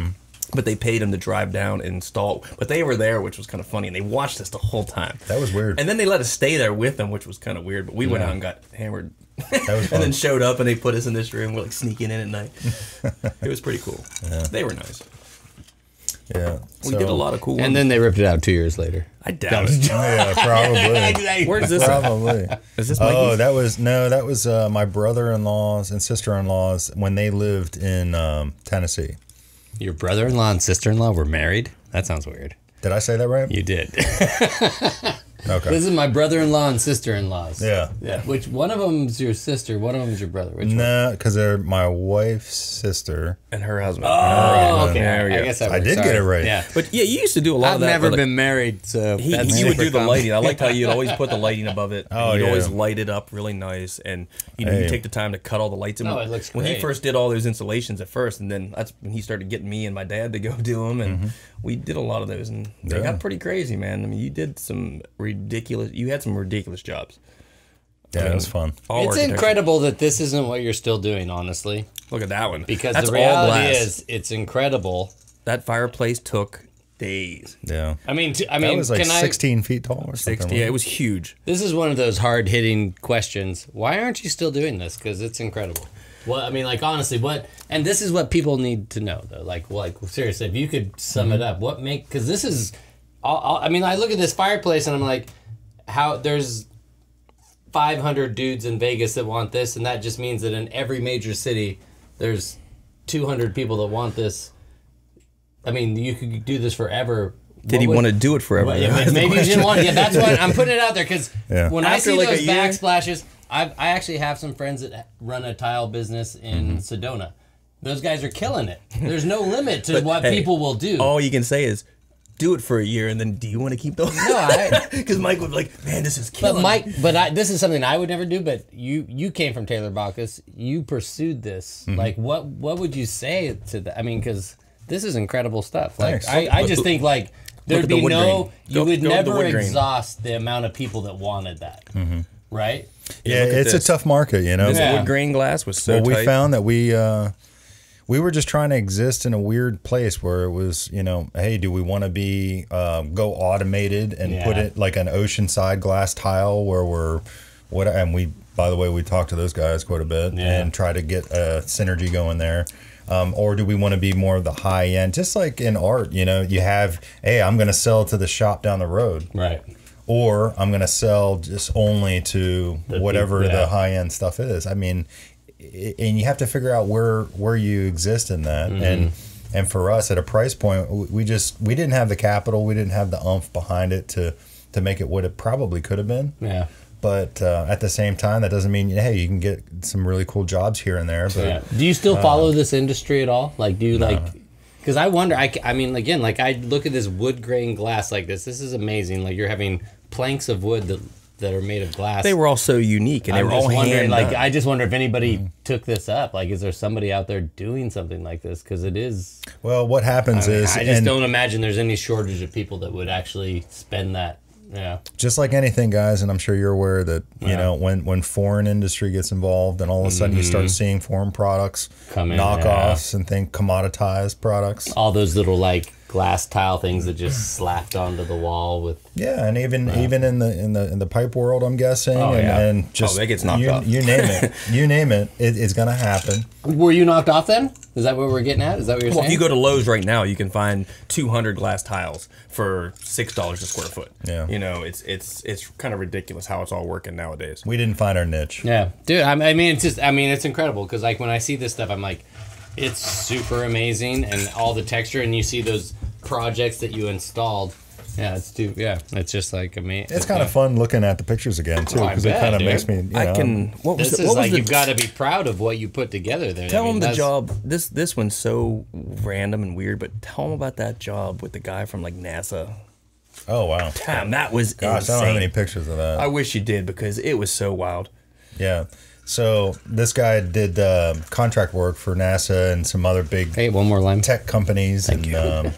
But they paid him to drive down and install. But they were there, which was kind of funny, and they watched us the whole time. That was weird. And then they let us stay there with them, which was kind of weird. But we went out and got hammered. That was fun. And then showed up, and they put us in this room. We're sneaking in at night. It was pretty cool. Yeah. They were nice. Yeah. We did a lot of cool ones. And then they ripped it out 2 years later. I doubt it. Yeah, probably. Where's this at? Probably. Is this Oh, Mikey's? that was my brother-in-laws and sister-in-laws when they lived in Tennessee. Your brother-in-law and sister-in-law were married? That sounds weird. Did I say that right? You did. Okay. This is my brother-in-law and sister-in-laws. Yeah. Yeah. Which one of them's your sister? One of them's your brother. Which one? No, because they're my wife's sister. And her husband. Oh, okay. There we go. I guess I did get it right. Yeah. But yeah, you used to do a lot I've of that. never but, been married, so He that's would super do the common. lighting. I liked how you'd always put the lighting above it. Oh, You'd yeah. always light it up really nice, and you Hey. take the time to cut all the lights in. Oh, it looks When he great. first did all those installations at first, and then that's when he started getting me and my dad to go do them, and we did a lot of those, and they Yeah. got pretty crazy, man. I mean, you did some ridiculous. You had some ridiculous jobs. Yeah, it was fun. All It's incredible that this isn't what you're still doing, honestly. Look at that one. Because that's the reality all glass. is, it's incredible. That fireplace took days. Yeah. I mean, That was like 16 feet tall or something. 60. Yeah, it was huge. This is one of those hard-hitting questions. Why aren't you still doing this? Because it's incredible. Well, I mean, like, honestly, what... And this is what people need to know, though. Like seriously, if you could sum it up, what make... Because this is... I mean, I look at this fireplace, and I'm like, how... There's 500 dudes in Vegas that want this, and that just means that in every major city, there's 200 people that want this. I mean, you could do this forever. Did he want to do it forever? Maybe he didn't want to. Yeah, that's why I'm putting it out there, because when I see like those backsplashes, I actually have some friends that run a tile business in Sedona. Those guys are killing it. There's no limit to what people will do. All you can say is, do it for a year, and then do you want to keep those? No, because Mike would be like, man, this is killing. This is something I would never do. But you came from Taylor Bacchus. You pursued this. Like, what would you say to that? I mean, because this is incredible stuff. Like, I just think like there'd be no, you would never exhaust the amount of people that wanted that, right? Yeah, it's a tough market, you know. This wood grain glass was so tight. We found that we were just trying to exist in a weird place where it was, you know, hey, do we want to be go automated and put it like an oceanside glass tile where and we, by the way, we talked to those guys quite a bit and try to get a synergy going there. Or do we want to be more of the high end, just like in art, you know, you have, hey, I'm going to sell to the shop down the road. Right. Or I'm going to sell just only to whatever the high end stuff is. I mean, and you have to figure out where you exist in that. And for us at a price point, we didn't have the capital, we didn't have the oomph behind it to make it what it probably could have been. Yeah. But at the same time, that doesn't mean, hey, you can get some really cool jobs here and there. But do you still follow this industry at all? Like, do you like? Because I wonder. I mean, again, like I look at this wood grain glass like this. This is amazing. Like you're having planks of wood that are made of glass. They were all so unique, and they were all hand done. I just wonder if anybody took this up. Like, is there somebody out there doing something like this? Because it is. Well, what happens is, I just don't imagine there's any shortage of people that would actually spend that. Yeah. Just like anything, guys, and I'm sure you're aware that you know when foreign industry gets involved, and all of a sudden you start seeing foreign products, knockoffs, and commoditized products. All those little like glass tile things that just slapped onto the wall with. Yeah, and even in the pipe world, I'm guessing, and just that gets knocked off. You name it, it's gonna happen. Were you knocked off then? Is that what we're getting at? Is that what you're saying? Well, if you go to Lowe's right now, you can find 200 glass tiles for $6 a square foot. Yeah, you know, it's kind of ridiculous how it's all working nowadays. We didn't find our niche. Yeah, dude. I mean, it's incredible because like when I see this stuff, I'm like, it's super amazing, and all the texture, and you see those projects that you installed. Yeah, it's just like amazing. It's kind of fun looking at the pictures again too, because it kind of makes me. You've got to be proud of what you put together there. Tell them the job. This one's so random and weird, but tell them about that job with the guy from like NASA. Oh wow! Damn, that was insane. I don't have any pictures of that. I wish you did because it was so wild. Yeah. So this guy did contract work for NASA and some other big one more line tech companies. Thank you.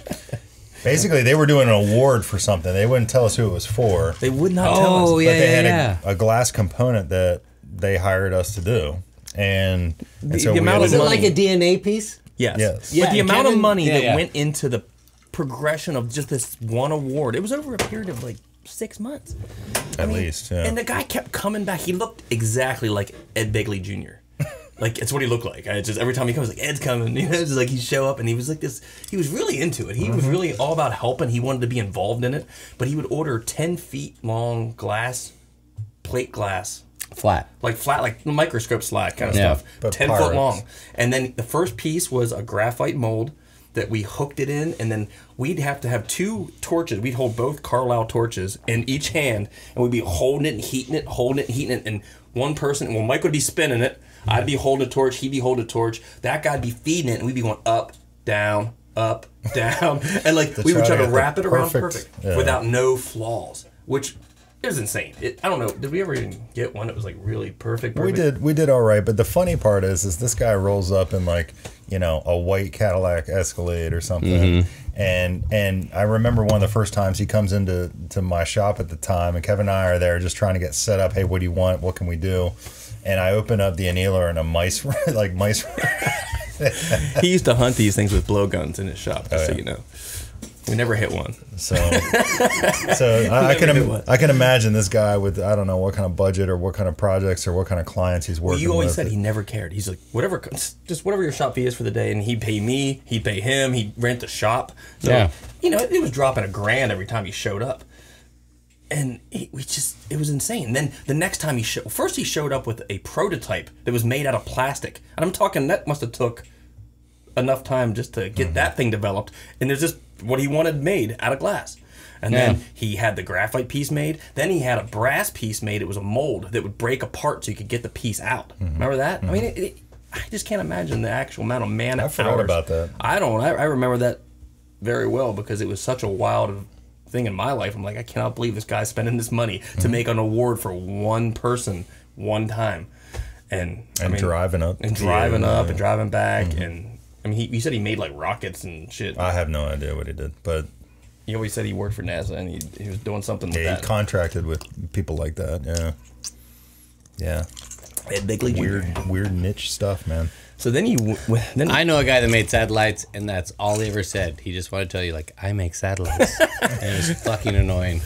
Basically, they were doing an award for something. They wouldn't tell us who it was for. They would not tell us. But they had a glass component that they hired us to do. And so was it like a DNA piece? Yes. But the amount of money that went into the progression of just this one award, it was over a period of like 6 months. At least, yeah. And the guy kept coming back. He looked exactly like Ed Begley Jr. Like, it's what he looked like. I just every time he comes, like, Ed's coming. You know, it's like he'd show up, and he was like this. He was really into it. He was really all about helping. He wanted to be involved in it. But he would order 10 feet long glass, plate glass. Flat, like microscope slide kind of stuff. But 10 foot long. And then the first piece was a graphite mold that we hooked it in, and then we'd have to have 2 torches. We'd hold both Carlisle torches in each hand, and we'd be holding it and heating it, and one person, well, Mike would be spinning it, I'd be holding a torch, he'd be holding a torch, that guy'd be feeding it, and we'd be going up, down, and like we would try to wrap it around perfect without no flaws, which it was insane. I don't know. Did we ever even get one that was like really perfect? We did all right, but the funny part is this guy rolls up in like, you know, a white Cadillac Escalade or something. And I remember one of the first times he comes into my shop at the time, and Kevin and I are there just trying to get set up. Hey, what do you want? What can we do? And I open up the annealer and a mice He used to hunt these things with blowguns in his shop, just so you know. We never hit one. So I can imagine this guy with, I don't know what kind of budget or what kind of projects or what kind of clients he's working with. You always said he never cared. He's like, just whatever your shop fee is for the day, and he'd pay me, he'd pay him, he'd rent the shop. So, you know, it was dropping $1,000 every time he showed up. And it was insane. Then the next time he showed up with a prototype that was made out of plastic. And I'm talking, that must have took enough time just to get that thing developed. And there's just what he wanted made out of glass. And then he had the graphite piece made. Then he had a brass piece made. It was a mold that would break apart so you could get the piece out. Remember that? I mean, I just can't imagine the actual amount of man hours. I forgot about that. I don't. I remember that very well because it was such a wild thing in my life. I'm like, I cannot believe this guy's spending this money to make an award for one person one time. And driving up. And driving up and driving back. And I mean, he said he made like rockets and shit. I have no idea what he did, but he always said he worked for NASA and he was doing something with that. He contracted with people like that. Yeah. Weird niche stuff, man. So then I know a guy that made satellites, and that's all he ever said. He just wanted to tell you, like, I make satellites. And it was fucking annoying.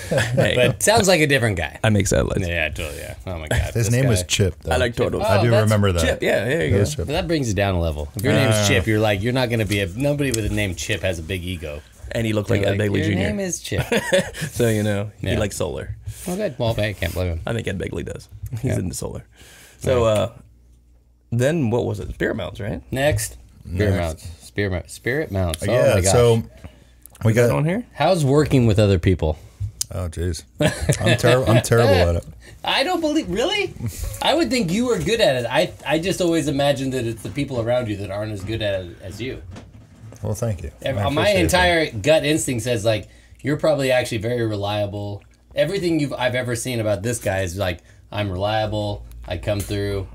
But sounds like a different guy. I make satellites. Yeah, totally, yeah. Oh my god. His name was Chip, though. I like turtles. I do remember that. Chip, yeah, there you go. But that brings you down a level. If your name's Chip, you're like, you're not going to be nobody with the name Chip has a big ego. And he looked like Ed Begley Jr. Your name is Chip. So, you know, he likes solar. Well, good. Well, I can't blame him. I think Ed Begley does. He's into solar. So, then what was it? Spirit mounts, right? Next. Spirit mounts. Oh yeah, my gosh. so we got on here. How's working with other people? Oh jeez, I'm terrible at it. I don't believe really. I would think you were good at it. I just always imagined that it's the people around you that aren't as good at it as you. Well, thank you. My entire gut instinct says like you're probably actually very reliable. Everything I've ever seen about this guy is like I'm reliable. I come through.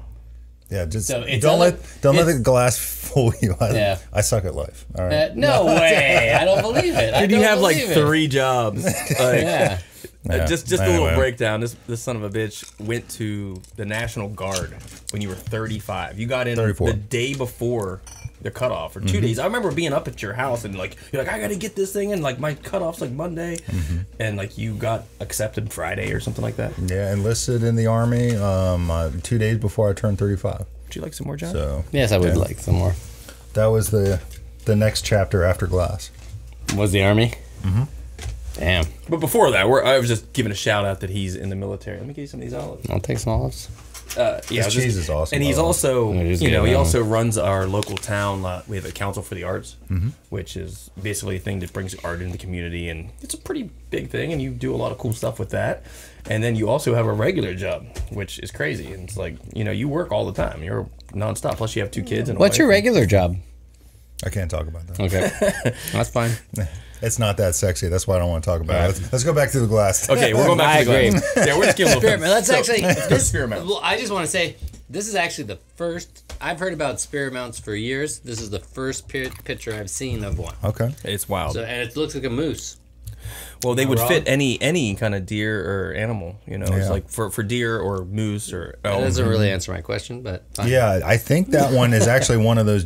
Yeah, just don't let the glass fool you. I suck at life. All right. No way. I don't believe it. Did you have like 3 jobs? Yeah. Just a little breakdown. This son of a bitch went to the National Guard when you were 35. You got in 34. the day before the cutoff, or 2 days. I remember being up at your house and like you're like, I gotta get this thing in. Like my cutoff's like Monday, and like you got accepted Friday or something like that. Yeah, enlisted in the Army 2 days before I turned 35. Would you like some more, John? So yes, I would like some more. That was the next chapter after glass. Was the Army? Damn. But before that, I was just giving a shout out that he's in the military. Let me get you some of these olives. I'll take some olives. This cheese is awesome. And he's also, he also runs our local town. We have a council for the arts, which is basically a thing that brings art into the community, and it's a pretty big thing. And you do a lot of cool stuff with that. And then you also have a regular job, which is crazy. And it's like you work all the time. You're nonstop. Plus, you have 2 kids. And what's your regular job? I can't talk about that. Okay, that's fine. It's not that sexy. That's why I don't want to talk about it. Let's go back to the glass. Okay, we're going back to the glass. Yeah, we're just getting a little Let's actually. Well, I just want to say this is actually the first. I've heard about spirit mounts for years. This is the first picture I've seen of one. Okay, it's wild. And it looks like a moose. Well, they would fit any kind of deer or animal. It's like for deer or moose or. That doesn't really answer my question, but fine. Yeah, I think that one is actually one of those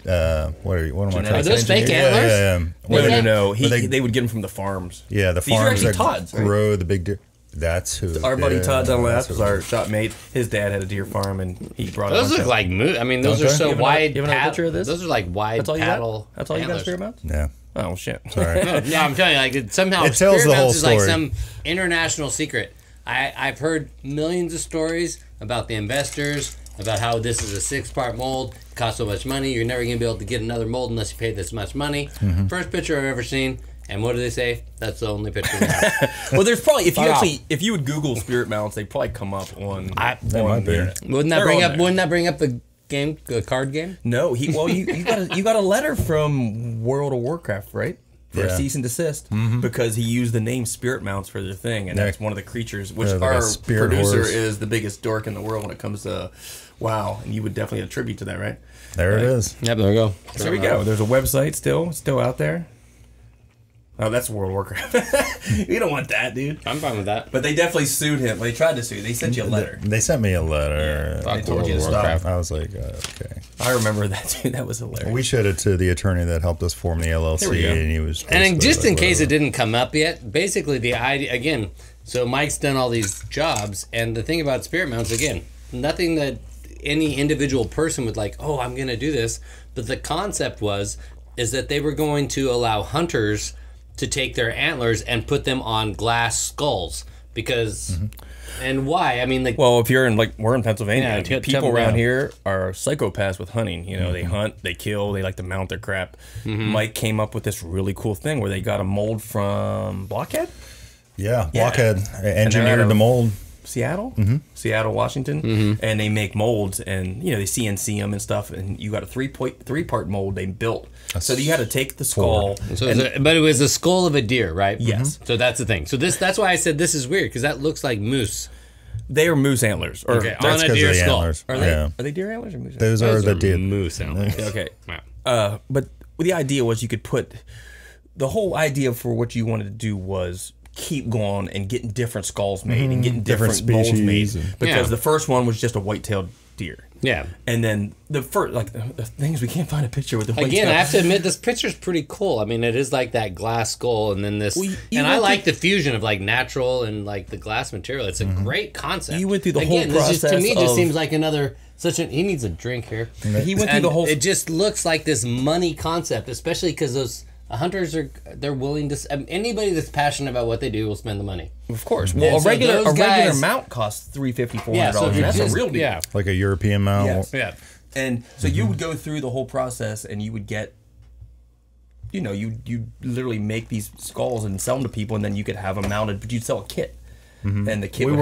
what am I trying to Are say? those fake antlers? Yeah. No. They would get them from the farms. Yeah, the These are farms actually that Todd's, right? grow the big deer. That's who. Our buddy Todd Dunlap was our shop mate. His dad had a deer farm, and he brought. Those look like moose. I mean, those are so wide. You have another picture of this? Those are like wide paddle. That's all you got, spirit mounts? Yeah. Oh shit! Sorry. No, I'm telling you, like somehow it tells the whole is story. like some international secret. I've heard millions of stories about the investors, about how this is a 6-part mold, it costs so much money, you're never going to be able to get another mold unless you pay this much money. First picture I've ever seen, and what do they say? That's the only picture we have. Well, there's probably if you would Google spirit mounts, they'd probably come up on. Might be. Wouldn't that bring up the card game? No, you got a letter from World of Warcraft, right? for a cease and desist because he used the name Spirit Mounts for their thing, and that's one of the creatures. Which like our producer horse. is the biggest dork in the world when it comes to WoW, and you would definitely attribute to that, right? There it is. Yep, there we go. So there we go. There's a website still out there. Oh, that's World of Warcraft. You don't want that, dude. I'm fine with that. But they definitely sued him. They tried to sue. They sent you a letter. They sent me a letter. They told you to stop. I was like, okay. I remember that, dude. That was hilarious. We showed it to the attorney that helped us form the LLC, and he was. And just like, in case it didn't come up yet, basically the idea again. So Mike's done all these jobs, and the thing about Spirit Mounts again, nothing that any individual person would like. Oh, I'm going to do this. But the concept is that they were going to allow hunters to take their antlers and put them on glass skulls because and why I mean, like, well, if you're in, like, we're in Pennsylvania, Yeah, people around here are psychopaths with hunting. You know, they hunt, they kill, they like to mount their crap. Mike came up with this really cool thing where they got a mold from Blockhead, Blockhead engineered the mold. Seattle, Seattle, Washington, and they make molds, and you know they CNC them and stuff, and you got a three part mold they built. So you had to take the skull. But it was a skull of a deer, right? Yes. So that's the thing. So that's why I said this is weird because that looks like moose. They are moose antlers, or Okay, on a deer skull. Antlers. are they deer antlers or moose antlers? Those are the deer. moose antlers. Okay. Wow. But the idea was you could put the whole idea for what you wanted to do was keep going and getting different skulls made and getting different molds made because the first one was just a white-tailed deer. Yeah. And then the first, like, the things we can't find a picture with the white Again, tail. I have to admit, this picture's pretty cool. I mean, it is like that glass skull, and then this. Well, and I like the fusion of like natural and like the glass material. It's a great concept. You went through the whole process. To me, just of, seems like another such an. He needs a drink here. He went through the whole. It just looks like this money concept, especially because those hunters they're willing to. Anybody that's passionate about what they do will spend the money. Of course. Well, so a regular guys- mount costs $350, $400. Yeah, so if you're That's just- a real deal. Yeah. Like a European mount. Yes. Yeah. And so you would go through the whole process, and you would get, you know, you literally make these skulls and sell them to people, and then you could have them mounted, but you'd sell a kit. And the kit We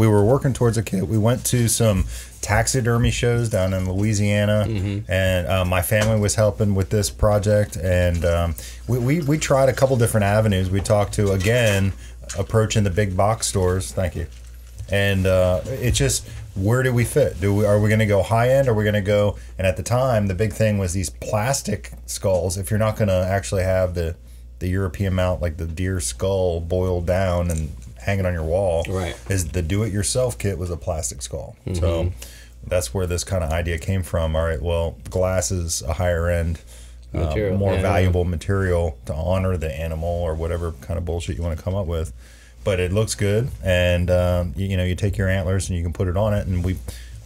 were working towards a kit. We went to some taxidermy shows down in Louisiana, and my family was helping with this project. And we tried a couple different avenues. We talked to, again, approaching the big box stores. Thank you. And it's just, where do we fit? Are we going to go high end? Or are we going to go? And at the time, the big thing was these plastic skulls. If you're not going to actually have the European mount, like the deer skull boiled down and hanging on your wall, right? Is the do-it-yourself kit was a plastic skull. So that's where this kind of idea came from. All right, well, glass is a higher end, more valuable material to honor the animal or whatever kind of bullshit you want to come up with. But it looks good, and you take your antlers and you can put it on it, and we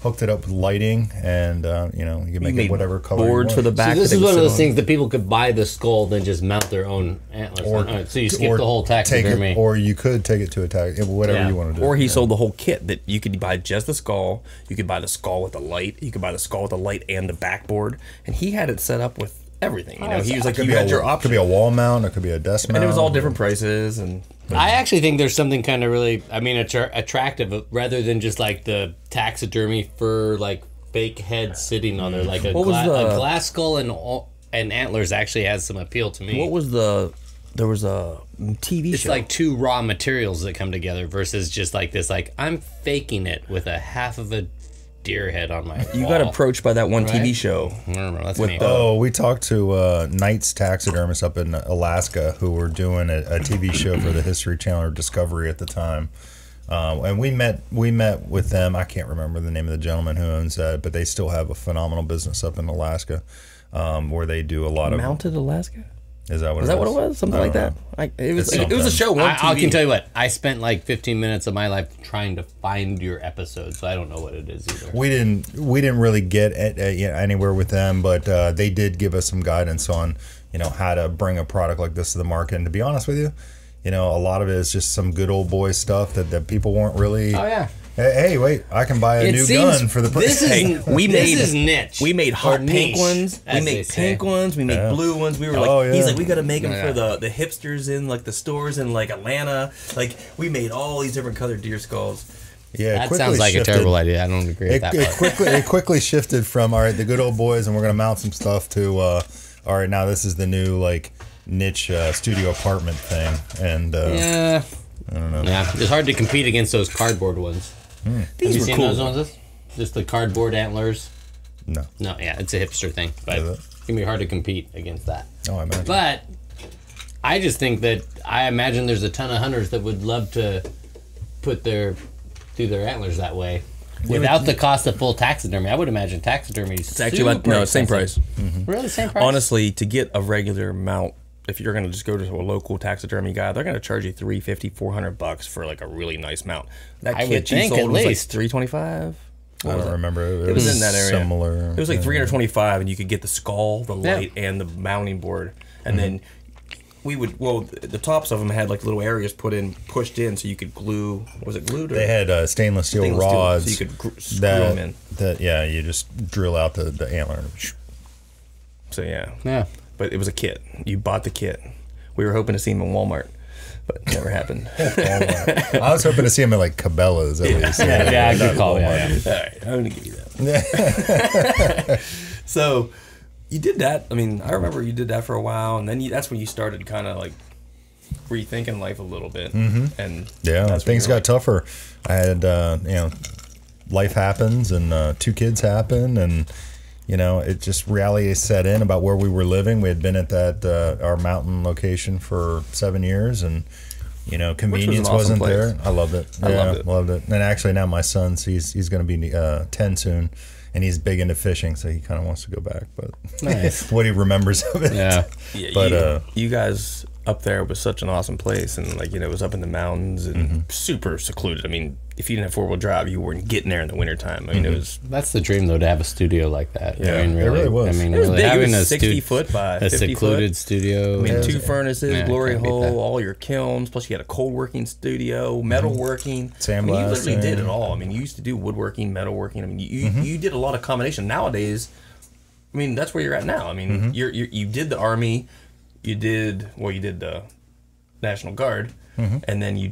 hooked it up with lighting, and you can make it whatever color boards you for the want. back. So this is one of those things that people could buy the skull, then just mount their own antlers. So you skip the whole taxidermy. Or you could take it to a tax, whatever you want to do. Or he sold the whole kit that you could buy just the skull. You could buy the skull with the light. You could buy the skull with the light and the backboard. And he had it set up with everything. You know, he was like, you had your option. It could be a wall mount. It could be a desk mount. And it was all different prices. And I actually think there's something kind of really, attractive rather than just like the taxidermy for like fake head sitting on there, like a glass skull and antlers actually has some appeal to me. What was there was a TV show. It's like two raw materials that come together versus just like this, like I'm faking it with a half of a deer head on my You wall. got approached by that one Right? TV show. I don't know, that's With me. We talked to Knight's taxidermist up in Alaska who were doing a TV show for the History Channel or Discovery at the time. And we met with them. I can't remember the name of the gentleman who owns that, but they still have a phenomenal business up in Alaska, where they do a lot of Mounted Alaska? Is that what Is it that what it was? Something like that. It was a show on TV. I can tell you what, I spent like 15 minutes of my life trying to find your episode, so I don't know what it is either. We didn't really get anywhere with them, but they did give us some guidance on how to bring a product like this to the market. And to be honest with you, a lot of it is just some good old boy stuff that people weren't really. Oh yeah. Hey, wait! I can buy a new gun for the price. This is niche. We made hot pink ones. We made pink ones. We made blue ones. We were like, he's like, we got to make them for the hipsters in like the stores in like Atlanta. Like we made all these different colored deer skulls. Yeah, that sounds like a terrible idea. I don't agree with that part. It quickly shifted from all right, the good old boys, and we're gonna mount some stuff to all right. Now this is the new like niche studio apartment thing, and Yeah. I don't know. Yeah, it's hard to compete against those cardboard ones. Have These you were seen cool. those ones? Just the cardboard antlers? No. No, yeah, it's a hipster thing, but Is it? it's gonna be hard to compete against that. Oh, I imagine. But I just think that I imagine there's a ton of hunters that would love to do their antlers that way without the cost of full taxidermy. I would imagine taxidermy is It's actually about, no, same price. Really, same price. Honestly, to get a regular mount, if you're gonna just go to a local taxidermy guy, they're gonna charge you $350, $400 for like a really nice mount. That I would kit you think sold at was least. like $325. I don't remember. It was in that area. Similar. It was like $325, and you could get the skull, the light, and the mounting board. And then the tops of them had like little areas pushed in, so you could glue. Was it glued? Or? They had stainless steel Stainless steel, rods. so you could screw them in. You just drill out the antler. So yeah. Yeah. But it was a kit. You bought the kit. We were hoping to see him in Walmart, but it never happened. I was hoping to see him at like Cabela's at least. Yeah, good call. Yeah. All right, I'm gonna give you that. So you did that. I mean, I remember you did that for a while, and then that's when you started kind of like rethinking life a little bit. Mm-hmm. And Yeah, that's when things you were got tougher. I had, life happens and 2 kids happen, and it just reality set in about where we were living. We had been at that our mountain location for 7 years, and convenience awesome wasn't place. there. I loved it. I loved it. And actually now my son's he's going to be 10 soon, and he's big into fishing, so he kind of wants to go back. But Nice. what he remembers of it. Yeah. Yeah, But you guys up there was such an awesome place, and it was up in the mountains and super secluded. I mean, if you didn't have 4-wheel drive, you weren't getting there in the wintertime. I mean, it was That's the dream, though, to have a studio like that. Yeah, I mean, it really was. I mean, It was really big. It having was a 60 foot by a 50 secluded foot. studio. I mean, Yeah. 2 furnaces, Yeah, glory can't beat that. hole, all your kilns, plus you had a cold working studio, metalworking. I mean, you literally Sandblasting. did it all. I mean, you used to do woodworking, metalworking. I mean, you did a lot of combination. Nowadays, I mean, that's where you're at now. I mean, you did the Army, you did the National Guard, and then you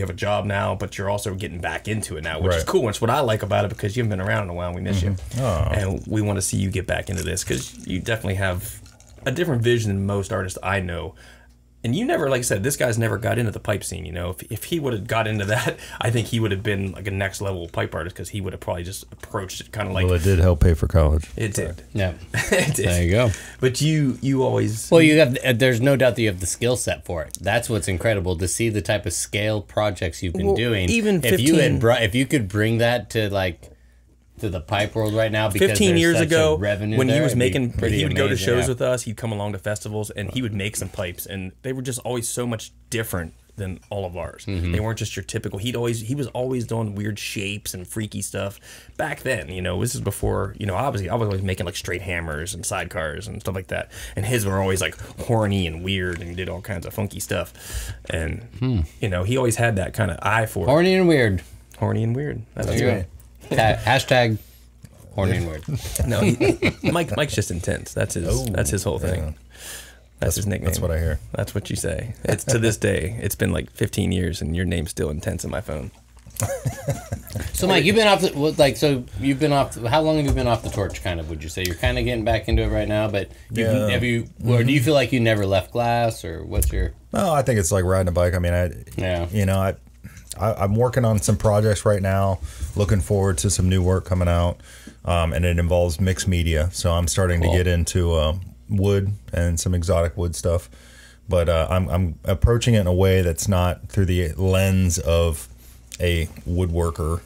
have a job now, but you're also getting back into it now, which is Right. cool. Which is what I like about it, because you haven't been around in a while. And we miss you, and we want to see you get back into this, because you definitely have a different vision than most artists I know. And you never, like I said, this guy's never got into the pipe scene. If he would have got into that, I think he would have been like a next level pipe artist, because he would have probably just approached it kind of like Well, it did help pay for college. it did. Yeah. It did. There you go. But you always Well, you have. There's no doubt that you have the skill set for it. That's what's incredible to see the type of scale projects you've been doing. even if you 15 if you could bring that to to the pipe world right now, because 15 there's years such ago, a revenue when he there, was it'd be making, pretty he would go to amazing, shows yeah. with us. He'd come along to festivals, and he would make some pipes, and they were just always so much different than all of ours. Mm-hmm. They weren't just your typical. He was always doing weird shapes and freaky stuff. Back then, this is before, obviously I was always making like straight hammers and sidecars and stuff like that, and his were always like horny and weird and did all kinds of funky stuff. And he always had that kind of eye for it. Horny and weird. Horny and weird. That's There you right. go. Hashtag horny and weird. No, Mike's just intense. That's his whole thing. Yeah. That's his nickname. That's what I hear. That's what you say. It's to this day. It's been like 15 years, and your name's still intense in my phone. So, Mike, you've been off you've been off. How long have you been off the torch? Kind of, would you say you're kind of getting back into it right now? But or do you feel like you never left glass, or what's your? No, I think it's like riding a bike. I mean, I'm working on some projects right now. Looking forward to some new work coming out, and it involves mixed media. So I'm starting to get into wood and some exotic wood stuff. But I'm approaching it in a way that's not through the lens of a woodworker,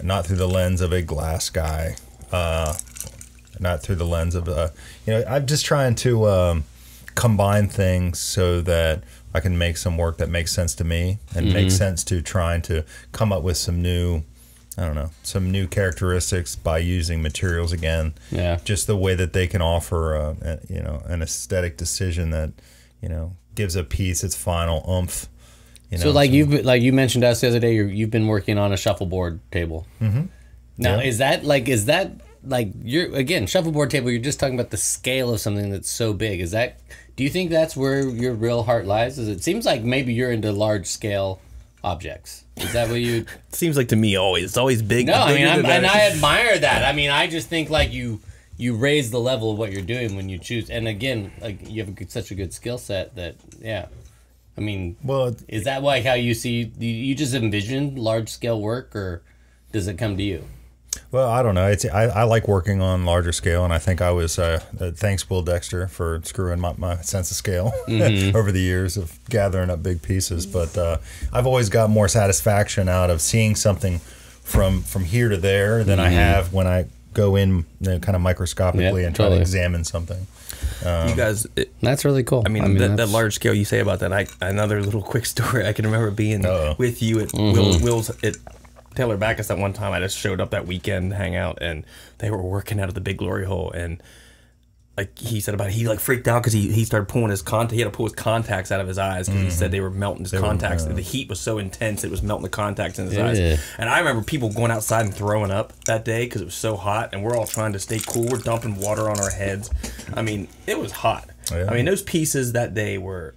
not through the lens of a glass guy, not through the lens of I'm just trying to combine things so that I can make some work that makes sense to me and makes sense to trying to come up with some new, some new characteristics by using materials again. Yeah. Just the way that they can offer, an aesthetic decision that, gives a piece its final oomph. You mentioned to us the other day, you've been working on a shuffleboard table. Mm-hmm. Now, is that you're again shuffleboard table? You're just talking about the scale of something that's so big. Do you think that's where your real heart lies? It seems like maybe you're into large scale objects. Is that what you? Seems like to me always. It's always big. No, I mean, bigger than that. and I admire that. I mean, I just think like you you raise the level of what you're doing when you choose. And again, like you have such a good skill set that I mean, well, is that like how you see? You just envision large scale work, or does it come to you? Well, I don't know. I like working on larger scale, and I think I was thanks Will Dexter for screwing my sense of scale over the years of gathering up big pieces. But I've always got more satisfaction out of seeing something from here to there than I have when I go in kind of microscopically and try to examine something. You guys, that's really cool. I mean, that large scale you say about that. Another little quick story. I can remember being with you at Will's at Taylor Backus that one time. I just showed up that weekend to hang out, and they were working out of the big glory hole. And like he said about it, he like freaked out because he started pulling his he had to pull his contacts out of his eyes because he said they were melting his contacts. The heat was so intense it was melting the contacts in his eyes. And I remember people going outside and throwing up that day because it was so hot, and we're all trying to stay cool. We're dumping water on our heads. I mean, it was hot. I mean, those pieces that day were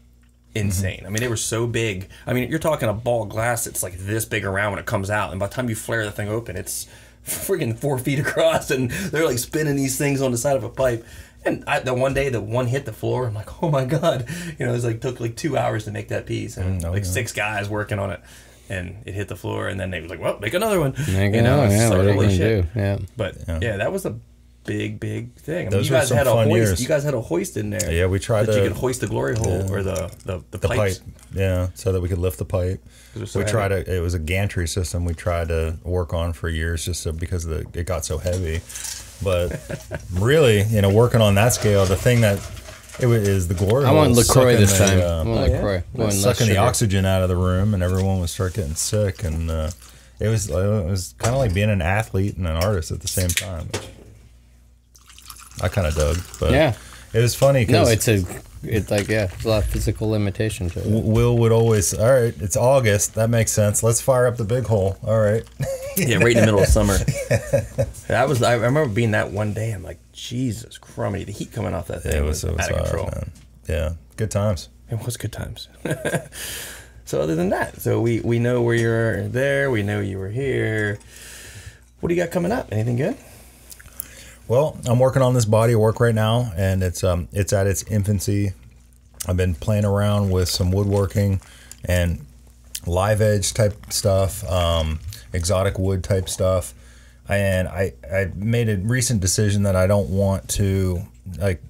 insane. I mean, they were so big. I mean, you're talking a ball of glass that's like this big around when it comes out, and by the time you flare the thing open, it's freaking 4 feet across, and they're like spinning these things on the side of a pipe. And the one day, the one hit the floor. I'm like, oh my god! You know, it was like took like 2 hours to make that piece, and 6 guys working on it, and it hit the floor, and then they was like, well, make another one. What are you gonna do? Yeah, but that was a big thing. I mean, Those were some fun years. You guys had a hoist in there. Yeah, we tried that you could hoist the glory hole or the pipes. Pipe. Yeah, so that we could lift the pipe. We tried it was a gantry system we tried to work on for years because it got so heavy. But really, working on that scale, the thing that is the glory hole. I want LaCroix this time. I want LaCroix. Sucking the oxygen out of the room, and everyone would start getting sick. And it was kind of like being an athlete and an artist at the same time. I kind of dug, but it was funny. No, it's a lot of physical limitation to it. Will would always, all right, it's August, that makes sense. Let's fire up the big hole. All right. Yeah, right in the middle of summer. I remember being that one day. I'm like, Jesus Christ, the heat coming off that thing was out of control. Man. Yeah, good times. It was good times. So other than that, so we know where you're there. We know you were here. What do you got coming up? Anything good? Well, I'm working on this body of work right now, and it's at its infancy. I've been playing around with some woodworking and live edge type stuff, exotic wood type stuff, and I made a recent decision that I don't want to like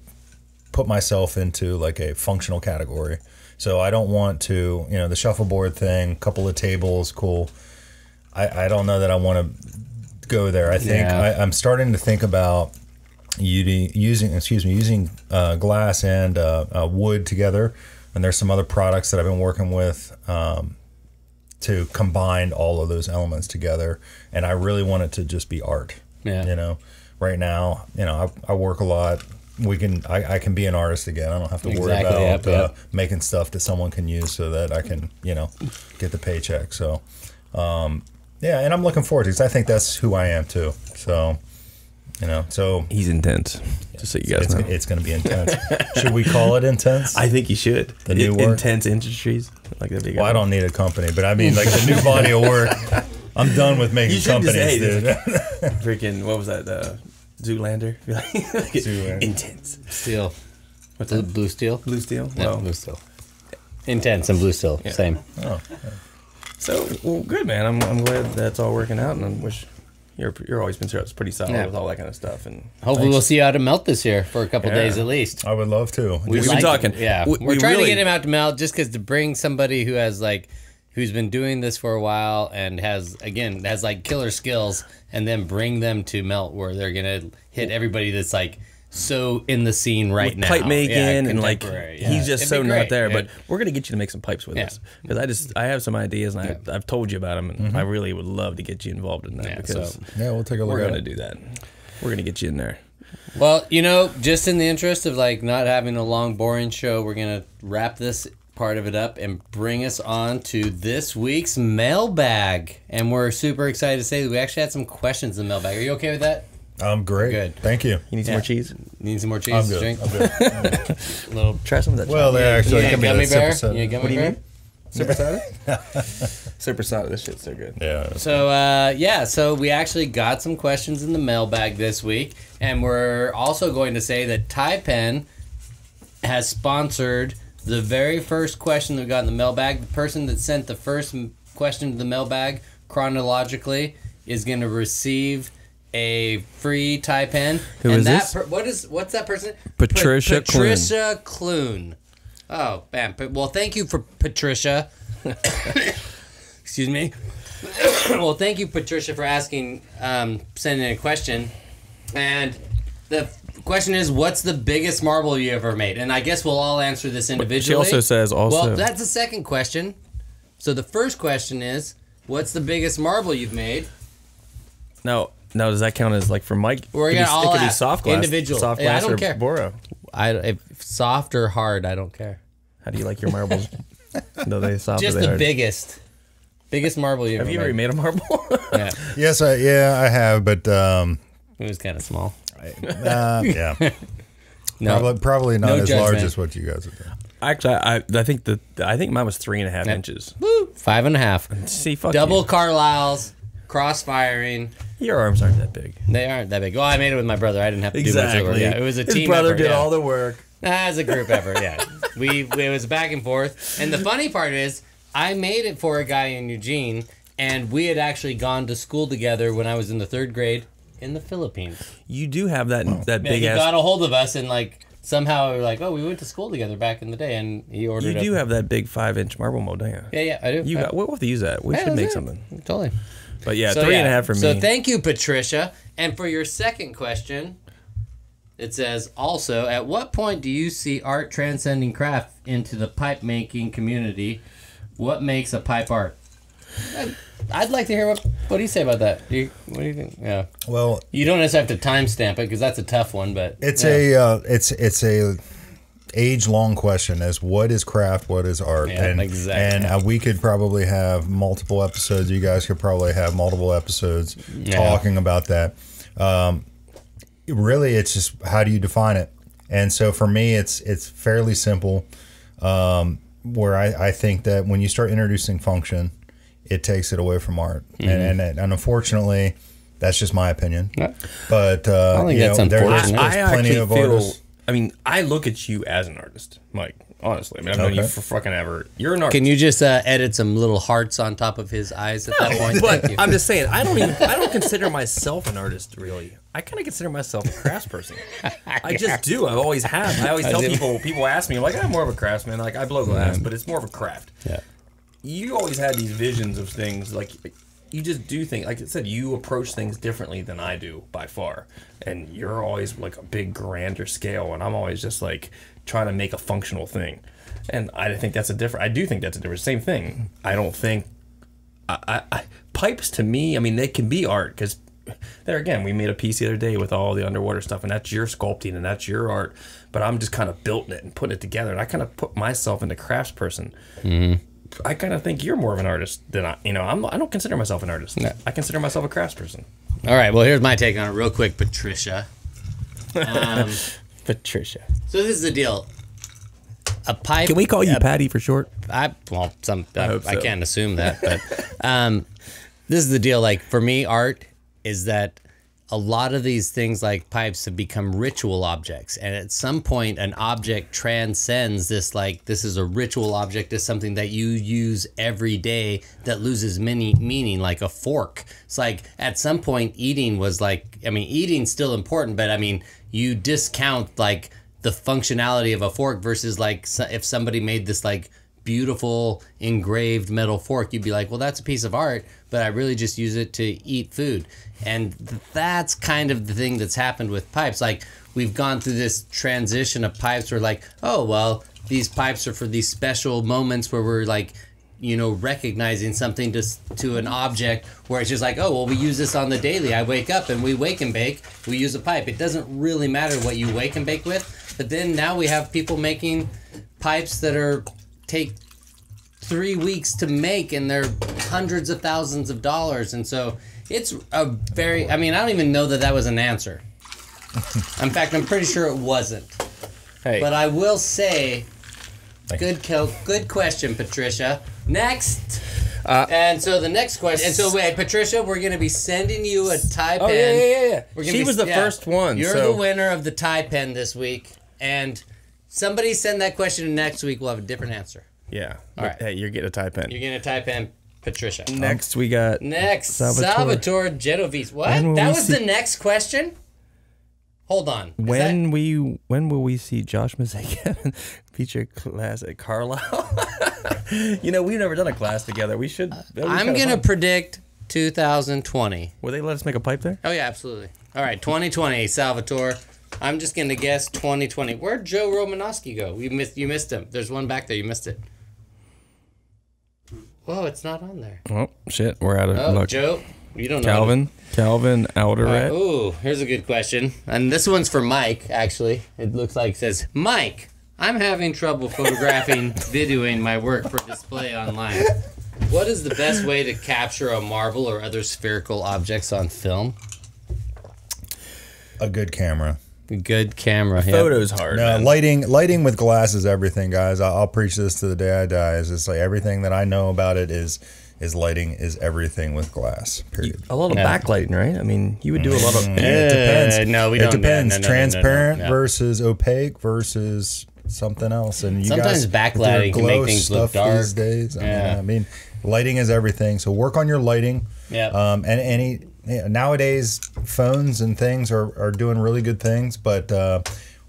put myself into like a functional category. So I don't want to, the shuffleboard thing, couple of tables, cool. I don't know that I want to go there. I think I'm starting to think about using glass and wood together, and there's some other products that I've been working with to combine all of those elements together, and I really want it to just be art. Right now, I work a lot. I can be an artist again. I don't have to worry about making stuff that someone can use so that I can get the paycheck. So and I'm looking forward to it because I think that's who I am too. So, so he's intense. Just so you guys know, it's going to be intense. Should we call it intense? I think you should. The new work? Intense Industries. Like that. Well, I don't need a company, but I mean, like the new body of work. I'm done with making companies, dude. Freaking, what was that? Zoolander. Zoolander. Intense. Steel. What's that? Blue steel. Blue steel. Yeah, well, blue steel. Intense and blue steel. Yeah. Same. Oh. So, well, good, man. I'm glad that's all working out, and I wish you're always been pretty solid with all that kind of stuff. And hopefully we'll see you out to Melt this year for a couple days at least. I would love to. We've been talking. We're trying to get him out to Melt just because to bring somebody who has who's been doing this for a while and has killer skills, and then bring them to Melt where they're gonna hit everybody that's so in the scene right now. Pipe making and he's just so not there. But we're gonna get you to make some pipes with us because I have some ideas and I've told you about them, and I really would love to get you involved in that because we'll take a look. We're gonna do that. We're gonna get you in there. Well, just in the interest of not having a long boring show, we're gonna wrap this part of it up and bring us on to this week's mailbag. And we're super excited to say that we actually had some questions in the mailbag. Are you okay with that? I'm great. Good. Thank you. You need some more cheese? Need some more cheese? I'm good. Try some of that. Well, they actually gummy bear. What do you mean? Supersonic? Supersonic, this shit's so good. Yeah. So we actually got some questions in the mailbag this week, and we're also going to say that Taipan has sponsored the very first question that we got in the mailbag. The person that sent the first question to the mailbag chronologically is going to receive a free Taipan. Who is this? What's that person? Patricia Clune. Patricia Clune. Oh, bam. Well, thank you for Patricia. Excuse me. Well, thank you, Patricia, for asking, sending in a question. And the question is, what's the biggest marble you ever made? And I guess we'll all answer this individually. She also says Well, that's the second question. So the first question is, what's the biggest marble you've made? Now, does that count as like for Mike? We're gonna all it could be ask soft glass, individual. soft Yeah, I glass, don't or care. Boro. If soft or hard, I don't care. How do you like your marbles? No, they soft. Just or they the hard? biggest marble you've Have ever you ever made a marble? Yeah, Yes, I have, but it was kind of small. yeah, No, probably not No as large judgment. as what you guys have done. Actually, I think mine was 3.5 inches. woo, 5.5. See, fuck Double you. Carlisles, cross-firing. Your arms aren't that big. They aren't that big. Well, I made it with my brother. I didn't have to do much of the work. Yeah, it was a His team brother effort. did Yeah. all the work. As a group effort, yeah. It was back and forth. And the funny part is, I made it for a guy in Eugene, and we had actually gone to school together when I was in the 3rd grade in the Philippines. You do have that Yeah, big he ass. got a hold of us, and like somehow we were like, oh, we went to school together back in the day, and he ordered. You do have that big 5-inch marble mold, don't you? Yeah, I do. You got. We'll have to use that. We Yeah, should that's make it. something. Totally. But yeah, So, 3.5 for me. So thank you, Patricia. And for your second question, it says, also, at what point do you see art transcending craft into the pipe making community? What makes a pipe art? I'd like to hear what do you say about that? What do you think? Yeah. Well, You don't necessarily have to timestamp it because that's a tough one, but it's yeah. it's a age-long question as what is craft, what is art, Yeah, and exactly. and we could probably have multiple episodes. You guys could probably have multiple episodes talking about that. Really, it's just how do you define it? And so for me, it's fairly simple. Where I think that when you start introducing function, it takes it away from art, and unfortunately, that's just my opinion. Yeah. But I think you that's know, unfortunate. there's I plenty actually of feel. artists. I mean, I look at you as an artist, Mike. Honestly, I mean, I've known you Okay. for fucking ever. You're an artist. Can you just edit some little hearts on top of his eyes at that point? Thank But you. I'm just saying, I don't consider myself an artist, really. I kind of consider myself a craftsperson. I just do. I always have. I always tell people ask me, like, I'm more of a craftsman. Like, I blow glass, but it's more of a craft. Yeah. You always had these visions of things, like you just do things. Like I said, you approach things differently than I do by far. And you're always like a big, grander scale, and I'm always just like trying to make a functional thing. And I think that's a different. I do think that's a different. Same thing. I don't think pipes to me. I mean, they can be art because there again, we made a piece the other day with all the underwater stuff, and that's your sculpting and that's your art. But I'm just kind of building it and putting it together, and I kind of put myself into craftsperson. Mm-hmm. I kind of think you're more of an artist than I. You know, I don't consider myself an artist. No. I consider myself a craftsperson. All right. Well, here's my take on it, real quick, Patricia. Patricia. So this is the deal. A pipe. Can we call you Patty for short? I hope so. can't assume that, but this is the deal. Like for me, art is that a lot of these things like pipes have become ritual objects, and at some point, an object transcends this. Like this is a ritual object, is something that you use every day that loses many meaning. Like a fork. It's like at some point, eating was like. I mean, eating's still important, but I mean, you discount like the functionality of a fork versus like if somebody made this like beautiful engraved metal fork, you'd be like, well, that's a piece of art, but I really just use it to eat food. And that's kind of the thing that's happened with pipes. Like we've gone through this transition of pipes where like, oh, well, these pipes are for these special moments where we're like, you know, recognizing something to an object where it's just like, oh, well, we use this on the daily. I wake up and we wake and bake. We use a pipe. It doesn't really matter what you wake and bake with. But then now we have people making pipes that take 3 weeks to make, and they're hundreds of thousands of dollars. And so it's a very, I mean, I don't even know that was an answer. In fact, I'm pretty sure it wasn't. Hey. But I will say, good question, Patricia. Next. And so the next question. And so wait, Patricia, we're going to be sending you a tie pen. Oh, yeah. She was the yeah, first one. You're the winner of the tie pen this week. And somebody send that question next week. We'll have a different answer. Yeah. All right. Hey, you're getting a tie pen. You're getting a tie pen, Patricia. Next, we got... Salvatore Genovese. What? That was the next question? Hold on. When will we see Josh Mazzekin feature classic Carlisle? You know, we've never done a class together. We should. I'm going to predict 2020. Will they let us make a pipe there? Oh, yeah, absolutely. All right, 2020, Salvatore. I'm just going to guess 2020. Where'd Joe Romanowski go? You missed him. There's one back there. You missed it. Whoa, it's not on there. Oh, shit. We're out of luck. Joe, you don't know. Calvin Alderette. Ooh, here's a good question. And this one's for Mike, actually. It looks like it says, Mike, I'm having trouble photographing, videoing my work for display online. What is the best way to capture a marble or other spherical objects on film? A good camera. Good camera. Photo's hard. No, lighting with glass is everything, guys. I'll preach this to the day I die. It's just like everything that I know about it is lighting is everything with glass. Period. A lot of backlighting, right? I mean, you would do a lot of. It depends. No, we don't. It depends. No, Transparent versus opaque versus something else. And you sometimes guys, backlighting can make things look dark these days. Yeah. I mean, lighting is everything. So work on your lighting. Yeah. And nowadays phones and things are doing really good things, but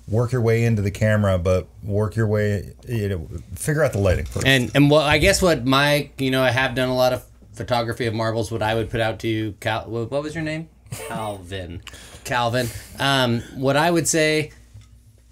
work your way into the camera. But work your way. Figure out the lighting first. And well, I guess what I have done a lot of photography of marbles. What I would put out to you, what was your name? Calvin. What I would say.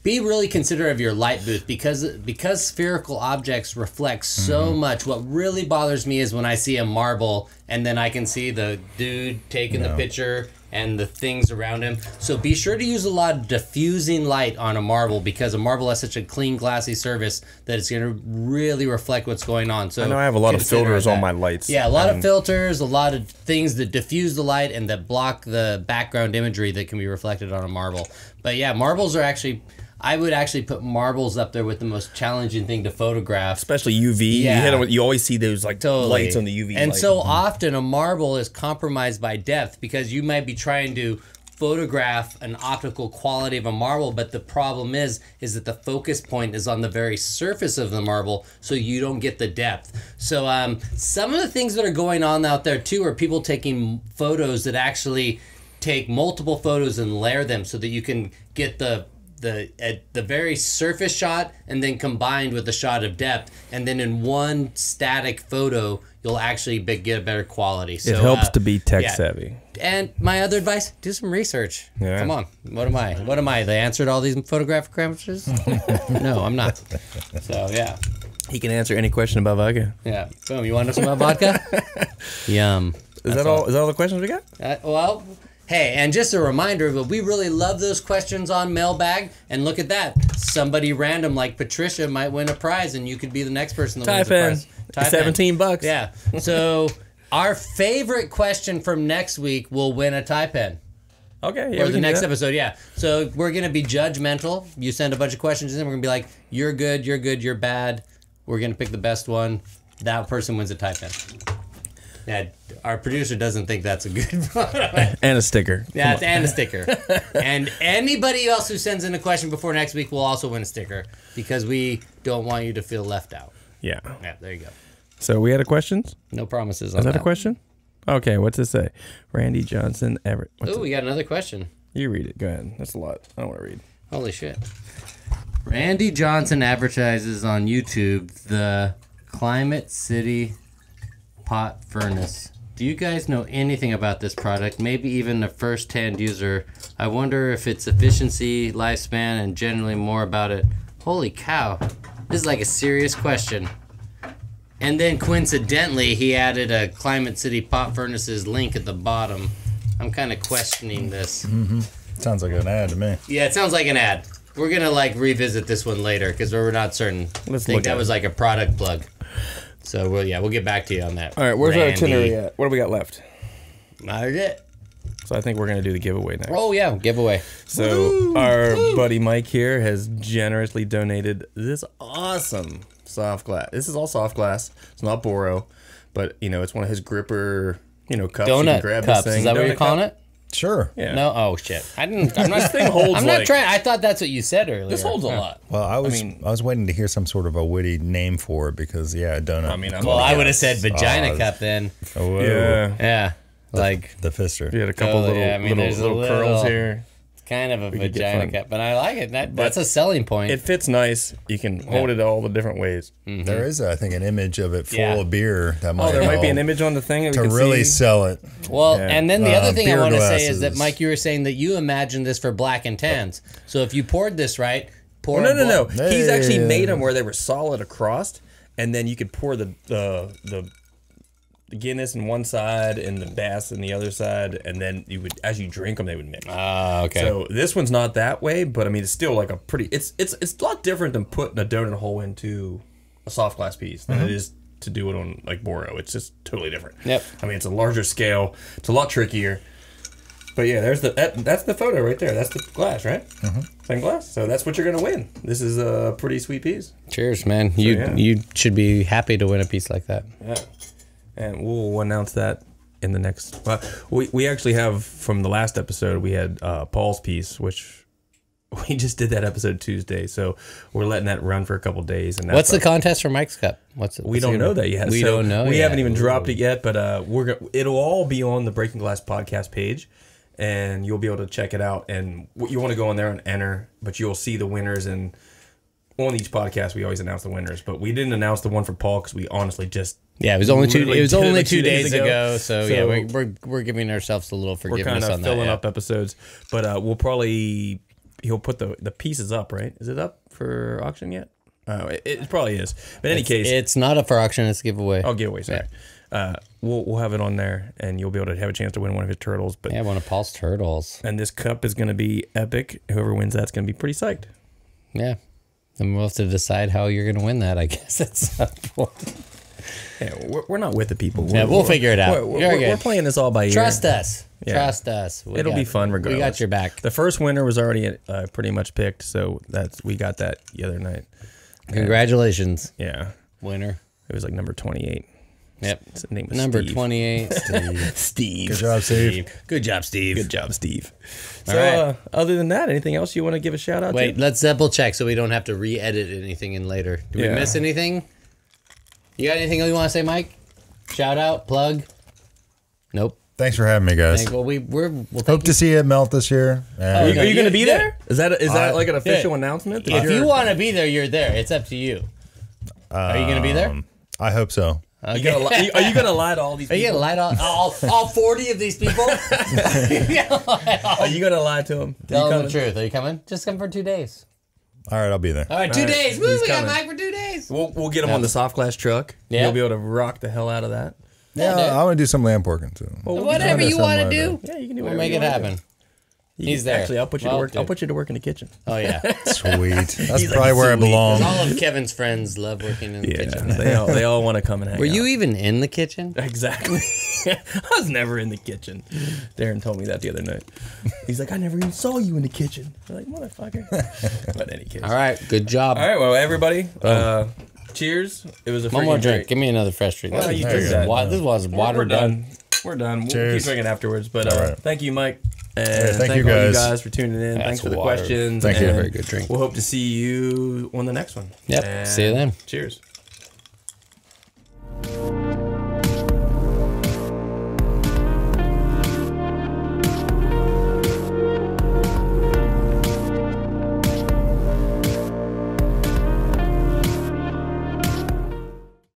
Be really considerate of your light booth because spherical objects reflect so much. What really bothers me is when I see a marble and then I can see the dude taking the picture and the things around him. So be sure to use a lot of diffusing light on a marble because a marble has such a clean, glassy surface that it's going to really reflect what's going on. So I know I have a lot of filters on my lights. Yeah, a lot of filters, a lot of things that diffuse the light and that block the background imagery that can be reflected on a marble. But yeah, marbles are actually... I would actually put marbles up there with the most challenging thing to photograph. Especially UV. Yeah. You always see those lights on the UV And light. so often a marble is compromised by depth because you might be trying to photograph an optical quality of a marble, but the problem is that the focus point is on the very surface of the marble, so you don't get the depth. So some of the things that are going on out there too are people taking photos that actually take multiple photos and layer them so that you can get the very surface shot and then combined with the shot of depth, and then in one static photo you'll actually get a better quality. So it helps to be tech savvy. And my other advice, do some research. Yeah. Come on. What am I? The answer to all these photographic questions? No, I'm not. So yeah. He can answer any question about vodka. Yeah. Boom. You want to know something about vodka? Yum. Is that all the questions we got? Well, hey, and just a reminder, but we really love those questions on Mailbag. And look at that. Somebody random like Patricia might win a prize, and you could be the next person that wins a prize. $17. Yeah. So our favorite question from next week will win a tie pen. Okay. Yeah, or the next episode, yeah. So we're going to be judgmental. You send a bunch of questions in, we're going to be like, you're good, you're bad. We're going to pick the best one. That person wins a tie pen. Yeah, our producer doesn't think that's a good one. And a sticker. Yeah, and a sticker. And anybody else who sends in a question before next week will also win a sticker because we don't want you to feel left out. Yeah. Yeah, there you go. So we had a questions? No promises on that. Is that a question? Okay, what's it say? Randy Johnson Everett. Oh, we got another question. You read it. Go ahead. That's a lot. I don't want to read. Holy shit. Randy Johnson advertises on YouTube the Climate City pot furnace. Do you guys know anything about this product? Maybe even a first-hand user. I wonder if its efficiency, lifespan, and generally more about it. Holy cow. This is like a serious question. And then coincidentally, he added a Climate City pot furnaces link at the bottom. I'm kind of questioning this. Mm-hmm. Sounds like an ad to me. Yeah, it sounds like an ad. We're going to revisit this one later because we're not certain. I think that was like a product plug. So we'll get back to you on that. All right, where's our itinerary at? What do we got left? That's it. So I think we're gonna do the giveaway next. Oh yeah, giveaway. So our buddy Mike here has generously donated this awesome soft glass. This is all soft glass. It's not Boro, but it's one of his gripper, cups. You can Donut grab cups. this thing. Is that what Donut you're calling cup. it? Sure. Yeah. No. Oh shit. I didn't. I'm not. This thing holds. I'm not trying. I thought that's what you said earlier. This holds a lot. Well, I was waiting to hear some sort of a witty name for it because a donut. I mean, Well, I would have said vagina cup then. Oh, Yeah. Yeah. Like the fister. You had a couple little curls here. kind of a We could get vagina fun. cup, but I like it. That's a selling point. It fits nice. You can hold it all the different ways. There is, I think, an image of it full Yeah. of beer. That might Oh, there might be help an image on the thing that we to can really see. sell it. Well, Yeah. and then the other thing I beer want to say is that, glasses. Mike, you were saying that you imagined this for black and tans. So if you poured this right, pour Well, a no. black- He's actually Hey. made them where they were solid across, and then you could pour the Guinness in one side and the Bass in the other side, and then you would, as you drink them, they would mix. Ah, okay. So this one's not that way, but I mean, it's still like a pretty. It's a lot different than putting a donut hole into a soft glass piece than it is to do it on like Boro. It's just totally different. Yep. I mean, it's a larger scale. It's a lot trickier. But yeah, there's that's the photo right there. That's the glass, right? Same glass. So that's what you're gonna win. This is a pretty sweet piece. Cheers, man. You should be happy to win a piece like that. Yeah. And we'll announce that in the next. We actually have from the last episode. We had Paul's piece, which we just did that episode Tuesday. So we're letting that run for a couple days. And that's What's the contest for Mike's cup? We don't know that yet. We So don't know. We yet. haven't even dropped it yet, but it'll all be on the Breaking Glass podcast page, and you'll be able to check it out. And you want to go in there and enter, but you'll see the winners. And on each podcast, we always announce the winners, but we didn't announce the one for Paul because we honestly just. Yeah, it was only two. Literally It was did it only like 2 2 days days ago. ago. So So yeah, we're giving ourselves a little We're forgiveness kind on of that. filling Yeah. up episodes, but we'll probably he'll put the pieces up. Right? Is it up for auction yet? It probably is. But in any case, It's not up for auction. It's a giveaway. I'll giveaway. Sorry. We'll have it on there, and you'll be able to have a chance to win one of his turtles. But Yeah, one of Paul's turtles. and this cup is going to be epic. Whoever wins that's going to be pretty psyched. Yeah. And we'll have to decide how you're going to win that, I guess, at some point. Yeah, we're not with the people. Yeah, we'll figure it out. We're, You're good. we're playing this all by ear. Trust us. Yeah. Trust us. It'll be fun regardless. We got your back. The first winner was already pretty much picked, so we got that the other night. Congratulations, Yeah, winner. it was like number 28. Yep. His name was Number Steve. 28, Steve. Steve. Good job, Steve. Good job, Steve. Good job, Steve. All So, right. other than that, anything else you want to give a shout out Wait, to? let's double check so we don't have to re-edit anything in later. Did we Yeah. miss anything? You got anything you want to say, Mike? Shout out, plug? Nope. Thanks for having me, guys. Well, we'll Hope to see it melt this year. Are you going to be Yeah. there? Is that like an official announcement? that If you're- you want to be there, you're there. It's up to you. Are you going to be there? I hope so. are you going to lie to all these Are you people? going to lie to all 40 of these people? Are you going to lie to them? Tell them the truth. Are you coming? Just come for 2 days. All right, I'll be there. All right, 2 All right, days. Woo, he's we got coming. Mike for 2 days. We'll get them on the soft glass truck. Yeah. You'll be able to rock the hell out of that. Yeah, dude. I want to do some lamp working too. Whatever you want to do, Yeah, you can do we'll whatever make you it wanna happen. do. He's there. Actually, I'll put you to work. I'll put you to work in the kitchen. Oh, yeah. Sweet. That's He's probably like, where I sweet. belong. All of Kevin's friends love working in the kitchen. they all want to come and hang Were out. you even in the kitchen? Exactly. I was never in the kitchen. Darren told me that the other night. He's like, I never even saw you in the kitchen. I'm like, motherfucker. But in any case. All right, good job. All right, well, everybody, cheers. It was a One more freaking drink. great- Give me another fresh drink. Well, you This drink is that. This was water We're done. done. We're done. We'll Cheers. keep drinking afterwards. But All right. thank you, Mike. And thank you all you guys. guys for tuning in. That's Thanks for the water. questions. Thank you. and Very good drink. We'll hope to see you on the next one. Yep. And See you then. Cheers.